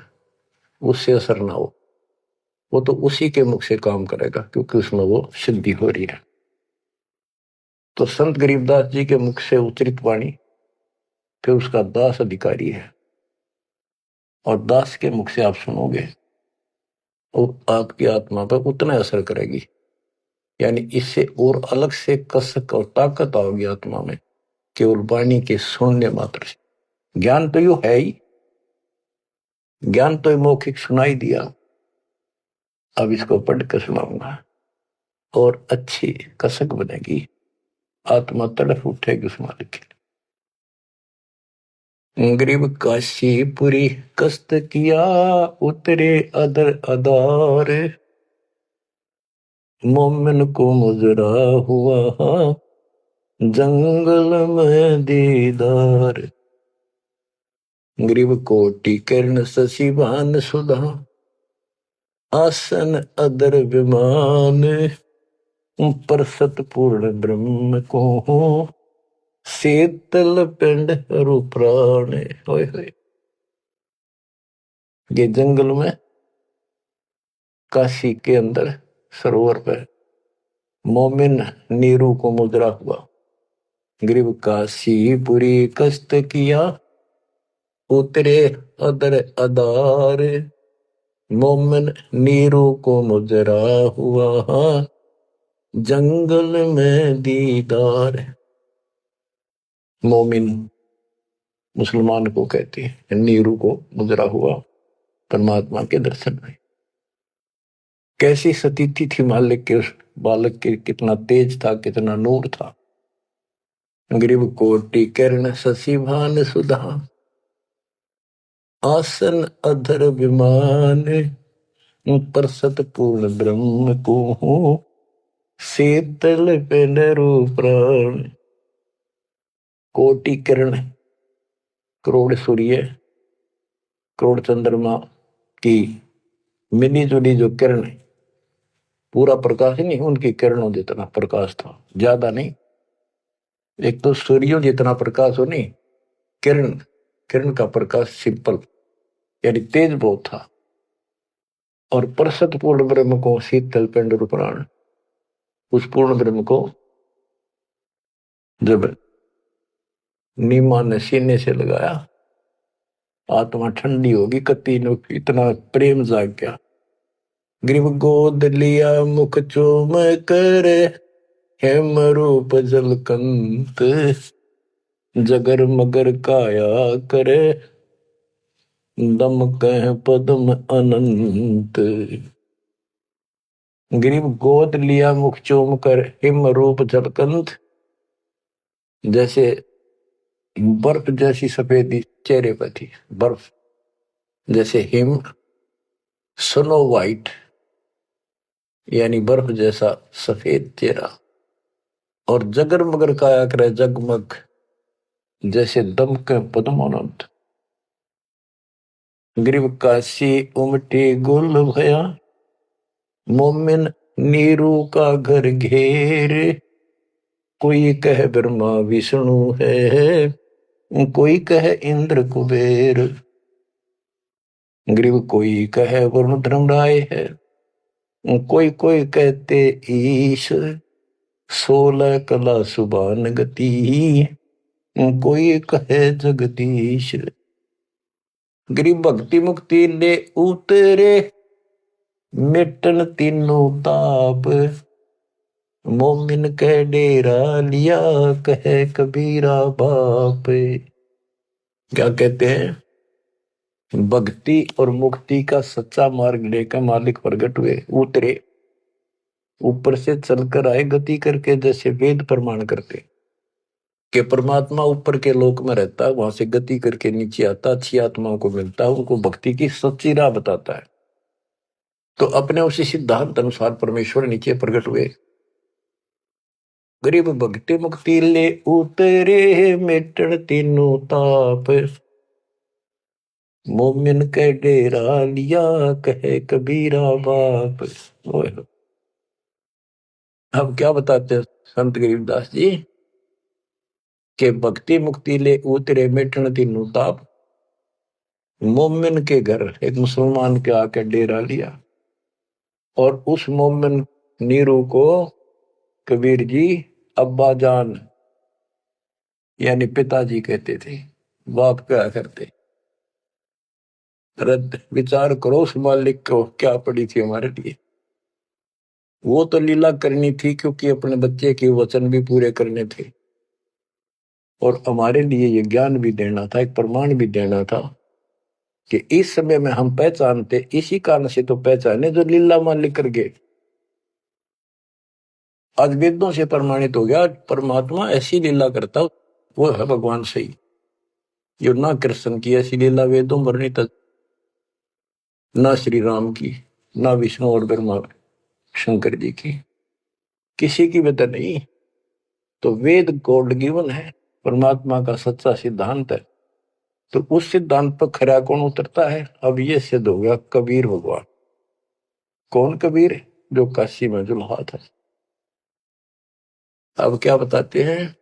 उससे असर ना हो, वो तो उसी के मुख से काम करेगा, क्योंकि उसमें वो सिद्धि हो रही है। तो संत गरीबदास जी के मुख से उच्चरित वाणी फिर उसका दास अधिकारी है, और दास के मुख से आप सुनोगे वो आपकी आत्मा पर उतना असर करेगी। यानी इससे और अलग से कसक और ताकत आओगी आत्मा में, केवल वाणी के सुनने मात्र से। ज्ञान तो यू है ही, ज्ञान तो मौखिक सुनाई दिया, अब इसको पढ़कर सुनाऊंगा और अच्छी कसक बनेगी, आत्मा तड़फ उठेगी उस मालिक के। गरीब काशीपुरी कष्ट किया, उतरे अदर अदार, मोमिन को मुजरा हुआ जंगल में दीदार। गरीब कोटि किरण शशिभान सुधा, आसन अदर विमान, पर सतपूर्ण ब्रह्म को शीतल पिंड हरु प्राण। होए होए, ये जंगल में काशी के अंदर सरोवर पर मोमिन नीरू को मुद्रा हुआ। गरीब काशीपुरी कष्ट किया, उतरे अदर अदार, मोमिन नीरू को मुजरा हुआ जंगल में दीदार। मोमिन मुसलमान को कहते हैं, नीरू को मुजरा हुआ परमात्मा के दर्शन में। कैसी सतीथि थी मालिक के उस बालक के, कितना तेज था, कितना नूर था। गरीब कोटि किरण शशिभान सुधा, आसन अधर विमान, पर सतपूर्ण ब्रह्म को शीतल पेनरु प्राण। कोटि किरण, करोड़ सूर्य, करोड़ चंद्रमा की मिली जुली जो किरण, पूरा प्रकाश नहीं, उनकी किरणों जितना प्रकाश था, ज्यादा नहीं। एक तो सूर्यों जितना प्रकाश हो नहीं, किरण, किरण का प्रकाश सिंपल, यानी तेज बहुत था। और परसत पूर्ण ब्रह्म को शीतल पिंड प्राण, उस पूर्ण ब्रह्म को जब नीमा ने सीने से लगाया, आत्मा ठंडी होगी, कति नो इतना प्रेम जाग गया। ग्रीव गोद लिया मुख चूम कर, हेम रूप जलकंत, जगर मगर काया करे, दम कह पद्म अनंत। ग्रीव गोद लिया मुख चूम कर, हिम रूप जलकंत, जैसे बर्फ जैसी सफेदी चेहरे पर थी, बर्फ जैसे हिम, स्नो वाइट यानी बर्फ जैसा सफेद चेहरा, और जगर मगर काया करे जगमग, जैसे दमक पद्मानंद। ग्रीव काशी उमटी गुल भया, मोमिन नीरू का घर घेर, कोई कह ब्रह्मा विष्णु है, कोई कह इंद्र कुबेर। ग्रीव कोई कह वरुण धर्मराय है, कोई कोई कहते ईश, 16 कला सुबान गति, कोई कहे जगदीश। ग्रीव भक्ति मुक्ति ले उतरे, मिटन तीनों ताप, मोमिन कह डेरा लिया, कहे कबीरा बाप। क्या कहते हैं? भक्ति और मुक्ति का सच्चा मार्ग लेकर मालिक प्रकट हुए, उतरे, ऊपर से चलकर आए गति करके, जैसे वेद प्रमाण करते कि परमात्मा ऊपर के लोक में रहता है, वहां से गति करके नीचे आता, अच्छी आत्माओं को मिलता है, उनको भक्ति की सच्ची राह बताता है। तो अपने उसी सिद्धांत अनुसार परमेश्वर नीचे प्रकट हुए। गरीब भक्ति मुक्ति ले उतरे, मिटन तीनों ताप, मोमिन के डेरा लिया, कहे कबीरा बाप। अब क्या बताते हैं संत गरीबदास जी के भक्ति मुक्ति ले उतरे, मिटन तीनों ताप, मोमिन के घर एक मुसलमान के आके डेरा लिया, और उस मोमिन नीरू को कबीर जी अब्बा जान यानी पिताजी कहते थे, बाप क्या करते। रद्द विचार करो उस मालिक को क्या पड़ी थी हमारे लिए। वो तो लीला करनी थी क्योंकि अपने बच्चे के वचन भी पूरे करने थे, और हमारे लिए ये ज्ञान भी देना था, एक प्रमाण भी देना था कि इस समय में हम पहचानते, इसी कारण से तो पहचाने जो लीला मालिक कर गए। आज वेदों से प्रमाणित हो गया परमात्मा ऐसी लीला करता वो है भगवान सही। जो ना कृष्ण की ऐसी लीला वेदों वर्णित, ना श्री राम की, ना विष्णु और ब्रह्मा शंकर जी की, किसी की वजह नहीं। तो वेद गॉड गिवन है, परमात्मा का सच्चा सिद्धांत है। तो उस सिद्धांत पर खरा कौन उतरता है? अब ये सिद्ध हो गया कबीर भगवान। कौन कबीर? जो काशी में जुल्हा था। अब क्या बताते हैं?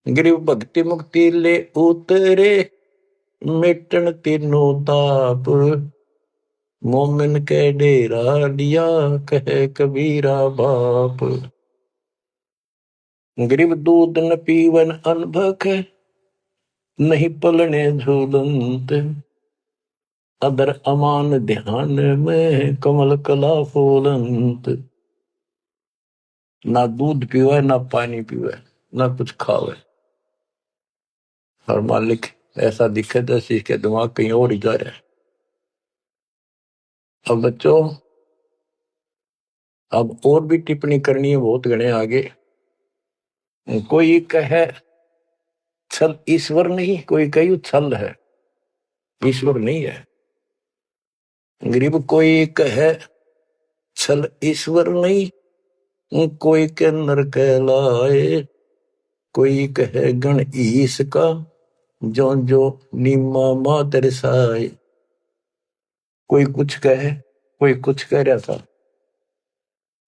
ग्रीव भक्ति मुक्ति ले उतरे, मिटन तीनों ताप, मोमिन के डेरा लिया, कहे कबीरा बाप। ग्रीव दूध न पीवन अनभक, नहीं पलने झूलंत, अदर अमान ध्यान में, कमल कला फूलंत। ना दूध पीवे, ना पानी पीवे, ना कुछ खावे, और मालिक ऐसा दिखे जैसे इसके दिमाग कहीं और ही जा रहा है। अब बच्चों, अब और भी टिप्पणी करनी है बहुत घने आगे। कोई कहे छल ईश्वर नहीं, कोई कही छल है, ईश्वर नहीं है। गरीब कोई कहे छल ईश्वर नहीं, कोई के नर कहलाए, कोई कहे गण ईश का, जो जो नीमा माँ दर्शाए। कोई कुछ कहे, कोई कुछ कह रहा था,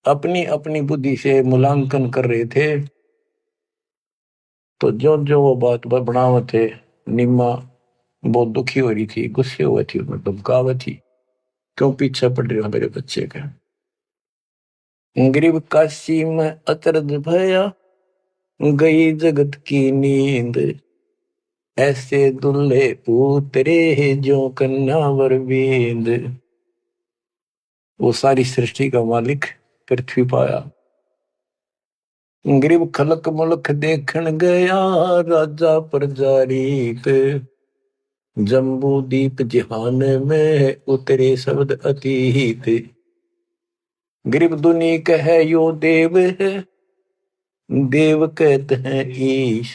अपनी अपनी बुद्धि से मूल्यांकन कर रहे थे। तो जो जो वो बात बनावत थे, निम्मा बहुत दुखी हो रही थी, गुस्से हुई थी, उन्हें धमकावा थी, क्यों पीछे पड़ रहे हो मेरे बच्चे का। गरीब काशी में अचरज भया, गई जगत की नींद, ऐसे दुल्हे उतरे जो कन्नावर बींद। वो सारी सृष्टि का मालिक पृथ्वी पाया, गरीब खलक मुलक देखन गया, राजा प्रजारीत, जम्बू दीप जहान में उतरे शब्द अतीत। गरीब दुनी कहे यो देव है, देव कहते हैं ईश,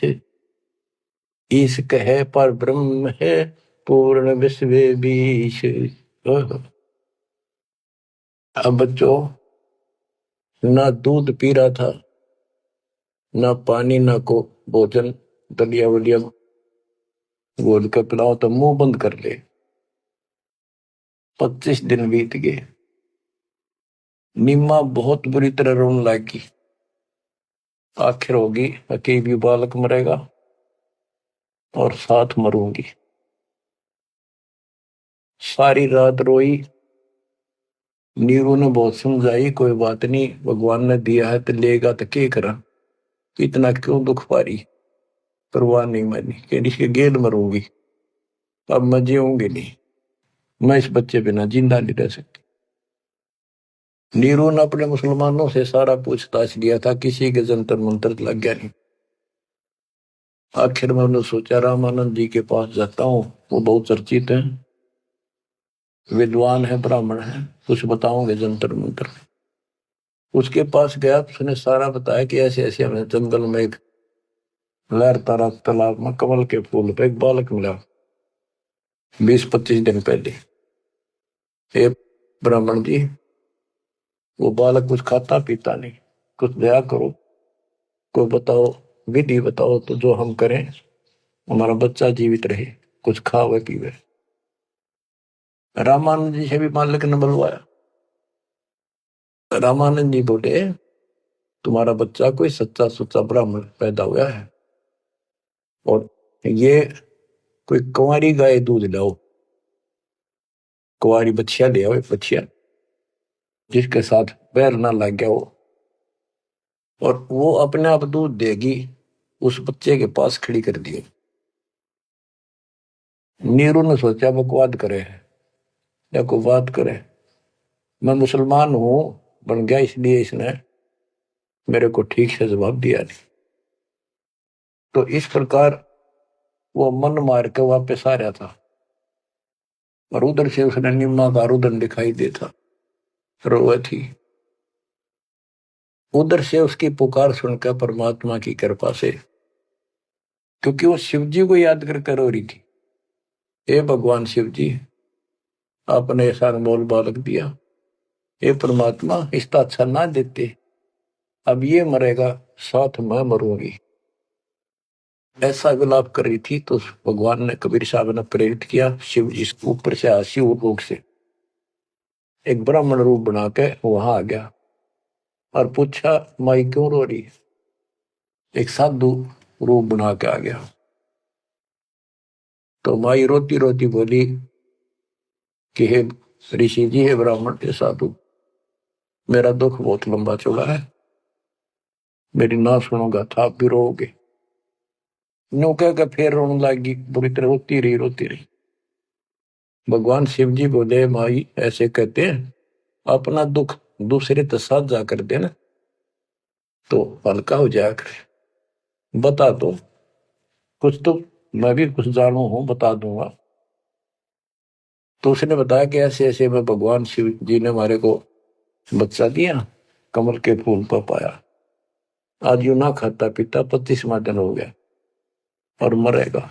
ईश कहे पर ब्रह्म है, पूर्ण विश्व बीश। अब बच्चों, ना दूध पी रहा था, ना पानी, ना को भोजन, दलिया वलिया घोल कर पिलाओ तो मुंह बंद कर ले। 25 दिन बीत गए। नीमा बहुत बुरी तरह रोने लगी। आखिर होगी अकेली बालक मरेगा और साथ मरूंगी। सारी रात रोई। नीरू ने बहुत समझाई, कोई बात नहीं, भगवान ने दिया है तो लेगा, तो क्या करा, इतना क्यों दुख पा रही। परवाह नहीं मानी, कह इसके गेल मरूंगी, अब मैं जीऊंगी नहीं, मैं इस बच्चे बिना जिंदा नहीं रह सकती। नीरू ने अपने मुसलमानों से सारा पूछताछ लिया था, किसी के जंतर मंतर लग गया नहीं। आखिर में उन्होंने सोचा रामानंद जी के पास जाता हूँ, वो बहुत चर्चित हैं, विद्वान है, ब्राह्मण है, कुछ बताओगे जंतर मंतर। उसके पास गया, उसने सारा बताया कि ऐसे ऐसे हमें जंगल में एक लहर तारा तालाब में कमल के फूल पे एक बालक मिला 20-25 दिन पहले। हे ब्राह्मण जी, वो बालक कुछ खाता पीता नहीं, कुछ दया करो, कोई बताओ, विधि बताओ तो जो हम करें, हमारा बच्चा जीवित रहे, कुछ खावे पीवे। रामानंद जी से भी मालिक ने बुलवाया। रामानंद जी बोले, तुम्हारा बच्चा कोई सच्चा सुच्चा ब्राह्मण पैदा हुआ है, और ये कोई कुंवारी गाय दूध लाओ, कुंवारी बच्चिया ले आओ, बच्चिया जिसके साथ बैर ना लग गया हो, और वो अपने आप दूध देगी। उस बच्चे के पास खड़ी कर दियो। नीरू ने सोचा बकवाद करे या को बात करे, मैं मुसलमान हूं बन गया, इसलिए इसने मेरे को ठीक से जवाब दिया नहीं। तो इस प्रकार वो मन मार के वापस आ रहा था, और उधर से उसने निम्मा का रुदन दिखाई देता, रोए थी। उधर से उसकी पुकार सुनकर परमात्मा की कृपा से, क्योंकि वो शिव जी को याद कर रो रही थी, हे भगवान शिव जी, आपने ऐसा अनमोल बालक दिया, हे परमात्मा इसका अच्छा ना देते, अब ये मरेगा साथ मैं मरूंगी। ऐसा विलाप कर रही थी तो भगवान ने, कबीर साहब ने प्रेरित किया, शिव जी ऊपर से शिव लोक से एक ब्राह्मण रूप बना के वहां आ गया और पूछा, माई क्यों रो रही। एक साधु रूप बना के आ गया। तो माई रोती रोती बोली कि हे ऋषि जी, हे ब्राह्मण, हे साधु, मेरा दुख बहुत लंबा चौड़ा है, मेरी ना सुनोगा था आप भी रोओगे। नो कह के फिर रोने लगी, बुरी तरह रोती रही। भगवान शिव जी बोले, माई ऐसे कहते हैं, अपना दुख दूसरे के साथ जाकर देना तो हल्का हो जाया करे, बता दो कुछ तो, मैं भी कुछ जानू हूं, बता दूंगा। तो उसने बताया कि ऐसे ऐसे में भगवान शिव जी ने हमारे को बच्चा दिया, कमल के फूल पर पाया, आज यू ना खाता पीता 25वां दिन हो गया और मरेगा।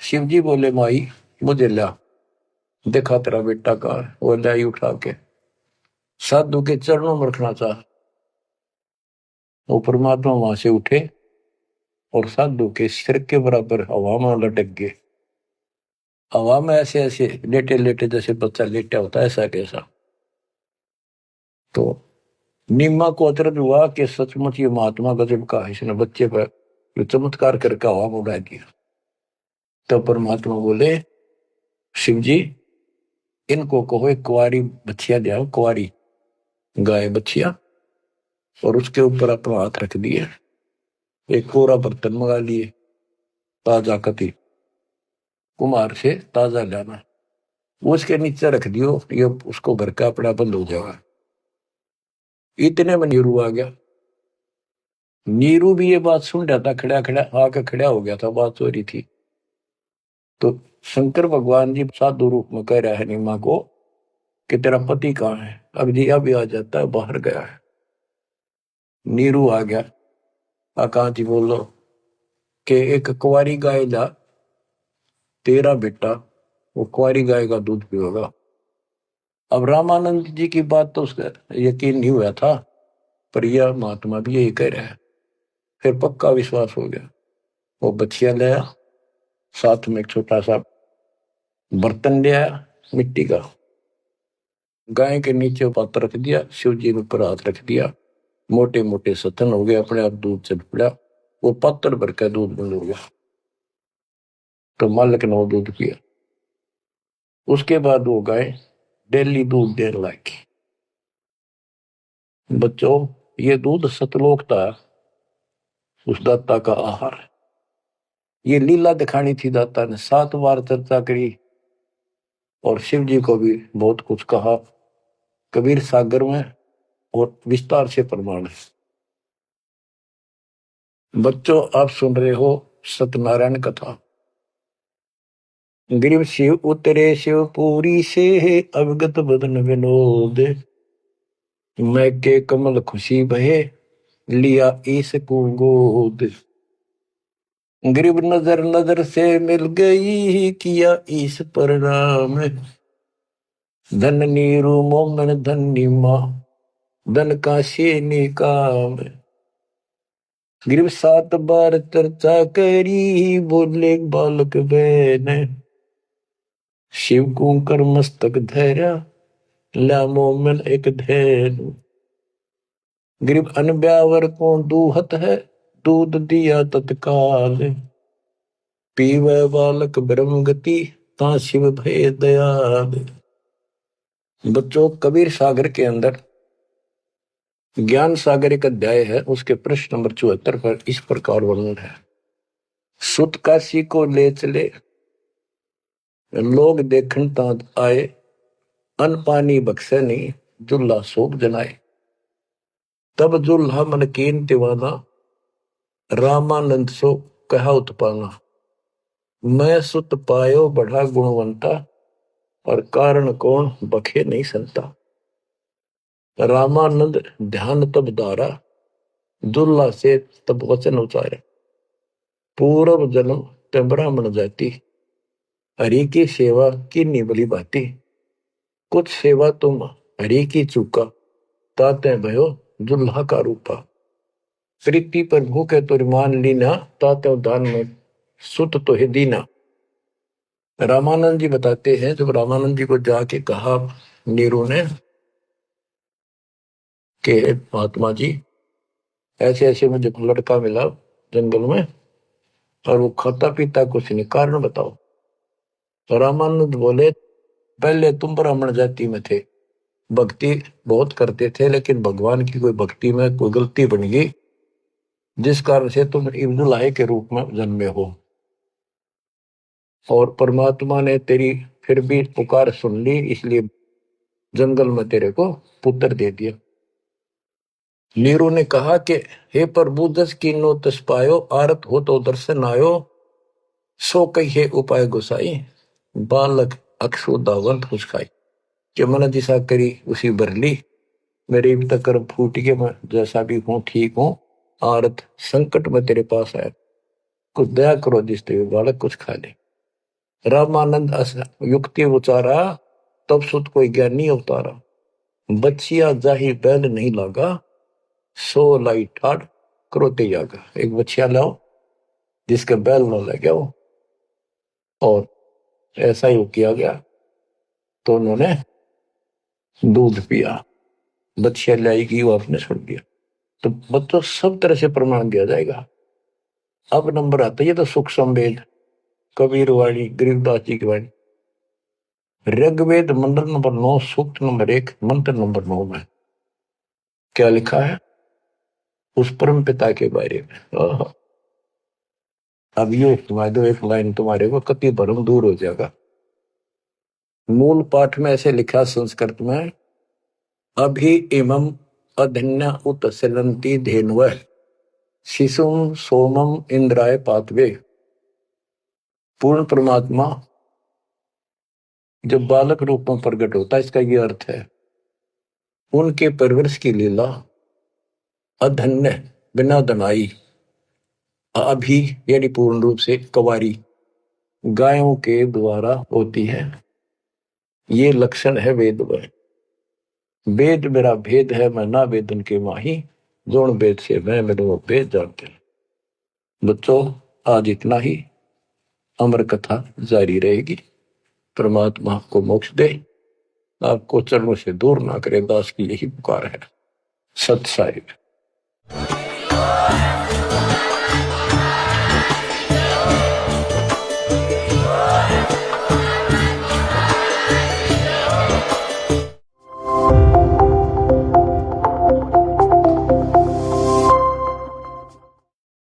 शिव जी बोले, माई मुझे ला, देखा तेरा बेटा कहाँ है। वो लाई उठा के साधु के चरणों में रखना चाह, वो परमात्मा वहां से उठे और साधु के सिर के बराबर हवा में लटक गए। हवा में ऐसे ऐसे लेटे लेटे जैसे बच्चा लेटा होता है, ऐसा कैसा। तो निम्मा को अचरज हुआ कि सचमुच ये महात्मा गजब का है, इसने बच्चे पर जो चमत्कार करके हवा में उड़ा दिया। तो परमात्मा बोले शिव जी इनको कहो एक कुंवारी बच्चिया ले आओ, कुंवारी गाय बच्चिया, और उसके ऊपर अपना हाथ रख दिए, एक कोरा बर्तन मंगा लिए, ताजा कति कुमार से ताजा लाना, वो उसके नीचे रख दियो, ये उसको घर का अपना बंद हो जाएगा। इतने में नीरू आ गया। नीरू भी ये बात सुन रहा था, खड़ा खड़ा आके खड़ा हो गया था, बात हो रही थी। तो शंकर भगवान जी साधु रूप में कह रहा है नीमा को कि तेरा पति कहाँ है? अब जी अभी आ जाता है, बाहर गया है। नीरू आ गया, कहा जी बोलो कि एक कुंवारी गाय ला, तेरा बेटा वो कुंवारी गाय का दूध पिएगा। अब रामानंद जी की बात तो उसका यकीन नहीं हुआ था, पर यह महात्मा भी यही कह रहा है। फिर पक्का विश्वास हो गया। वो बच्चिया लाया, साथ में एक छोटा सा बर्तन ले आया मिट्टी का, गाय के नीचे पात्र रख दिया, शिव जी ने ऊपर हाथ रख दिया, मोटे मोटे सतन हो गए, अपने आप दूध चल पड़ा, वो पात्र भर का दूध बंद हो गया। तो मालिक ने वो दूध पिया। उसके बाद वो गाय डेली दूध देने लगी। बच्चों ये दूध सतलोक था, उस दाता का आहार। ये लीला दिखानी थी दाता ने, 7 बार चर्चा करी और शिव जी को भी बहुत कुछ कहा, कबीर सागर में और विस्तार से प्रमाण है। बच्चों आप सुन रहे हो सत्यनारायण कथा। ग्रीव शिव उतरे शिवपुरी से, अवगत बदन विनोद, मैं के कमल खुशी बहे, लिया ईस को गोद। ग्रीव नजर नजर से मिल गई, किया ईस प्रणाम, धन नीरू मोमन धन नीमा, धन का शेनी काम। ग्रीव 7 बार चर्चा करी, बोले बालक बहन, शिव को कर मस्तक धैर्या, ला मोमन एक धैर्य। ग्रीव अनब्यावर को दूहत है, दूध दिया तत्काल, पीवे बालक ब्रह्म गति, ता शिव भय दयाल। बच्चों कबीर सागर के अंदर ज्ञान सागर एक अध्याय है, उसके प्रश्न नंबर 74 पर इस प्रकार वर्णन है। सुत काशी को ले चले, लोग देखन तात आए, अन पानी बख्शे नहीं, जुल्हा शोक जनाए। तब जुल्हा मन कीन दीवाना, रामानंद सो कहा उत्पाना, मैं सुत पायो बढ़ा गुणवंता, और कारण कौन बखे नहीं संता। रामानंद ध्यान तब दारा, दुल्ला से तब वचन उचारे, पूर्व जन्म ते ब्राह्मण जाति, हरि की सेवा की निबली बाती। कुछ सेवा तुम हरि की चूका, ताते भयो दुल्हा का रूपा। प्रीति पर भूखे तो मान लीना, ताते दान में सुत तो है दीना। रामानंद जी बताते हैं, जब रामानंद जी को जाके कहा नीरू ने कि महात्मा जी ऐसे ऐसे मुझे लड़का मिला जंगल में, और वो खाता पीता कुछ नहीं, कारण बताओ। तो रामानंद बोले पहले तुम ब्राह्मण जाति में थे, भक्ति बहुत करते थे, लेकिन भगवान की कोई भक्ति में कोई गलती बन गई, जिस कारण से तुम इब्दुल्लाह के रूप में जन्मे हो, और परमात्मा ने तेरी फिर भी पुकार सुन ली, इसलिए जंगल में तेरे को पुत्र दे दिया। नीरू ने कहा कि हे प्रभु 10 कीनो तस पायो, आरत हो तो दर्शन आयो, सो कही उपाय गुसाई, बालक अक्षुदावंत कुछ खाई। कि मन दिशा करी उसी बरली, मेरे भी तक कर्म फूट के, मैं जैसा भी हूं ठीक हूं, आरत संकट में तेरे पास आया, कुछ दया करो जिसते हुए बालक कुछ खा ले। रामानंद युक्ति उचारा, तब सुत कोई ज्ञानी अवतारा, बच्चिया जाही बैल नहीं लागा, सो लाई ठाड़ क्रोते जागा। एक बच्चिया लाओ जिसके बैल न लगे हो, और ऐसा ही किया गया। तो उन्होंने दूध पिया, बच्चिया लाएगी, वो आपने छोड़ दिया। तो बच्चों सब तरह से प्रमाण दिया जाएगा। अब नंबर आता है, ये तो सुख संवेद कबीर वाणी, गरीबदास जी की वाणी। ऋग्वेद मंत्र नंबर 9, सूक्त नंबर 1, मंत्र नंबर 9 में क्या लिखा है उस परम पिता के बारे में। अब ये सुना दो एक लाइन, तुम्हारे को कति भरम दूर हो जाएगा। मूल पाठ में ऐसे लिखा संस्कृत में, अभि इमं अधन्य उत्सलंती धेन्वः शिशुम सोमम इंद्राय पातवे। पूर्ण परमात्मा जब बालक रूप में प्रकट होता है, इसका ये अर्थ है उनके परवरिश की लीला अधन्य, बिना दनाई, अभी यानी पूर्ण रूप से कवारी गायों के द्वारा होती है। ये लक्षण है वेद में। वेद मेरा भेद है, मैं ना वेदन के माही, जोन वेद से मैं मेरे वो भेद जानते हैं। बच्चों आज इतना ही, अमर कथा जारी रहेगी। परमात्मा आपको मोक्ष दे, आपको चरणों से दूर ना करे, दास की यही पुकार है। सत साहिब।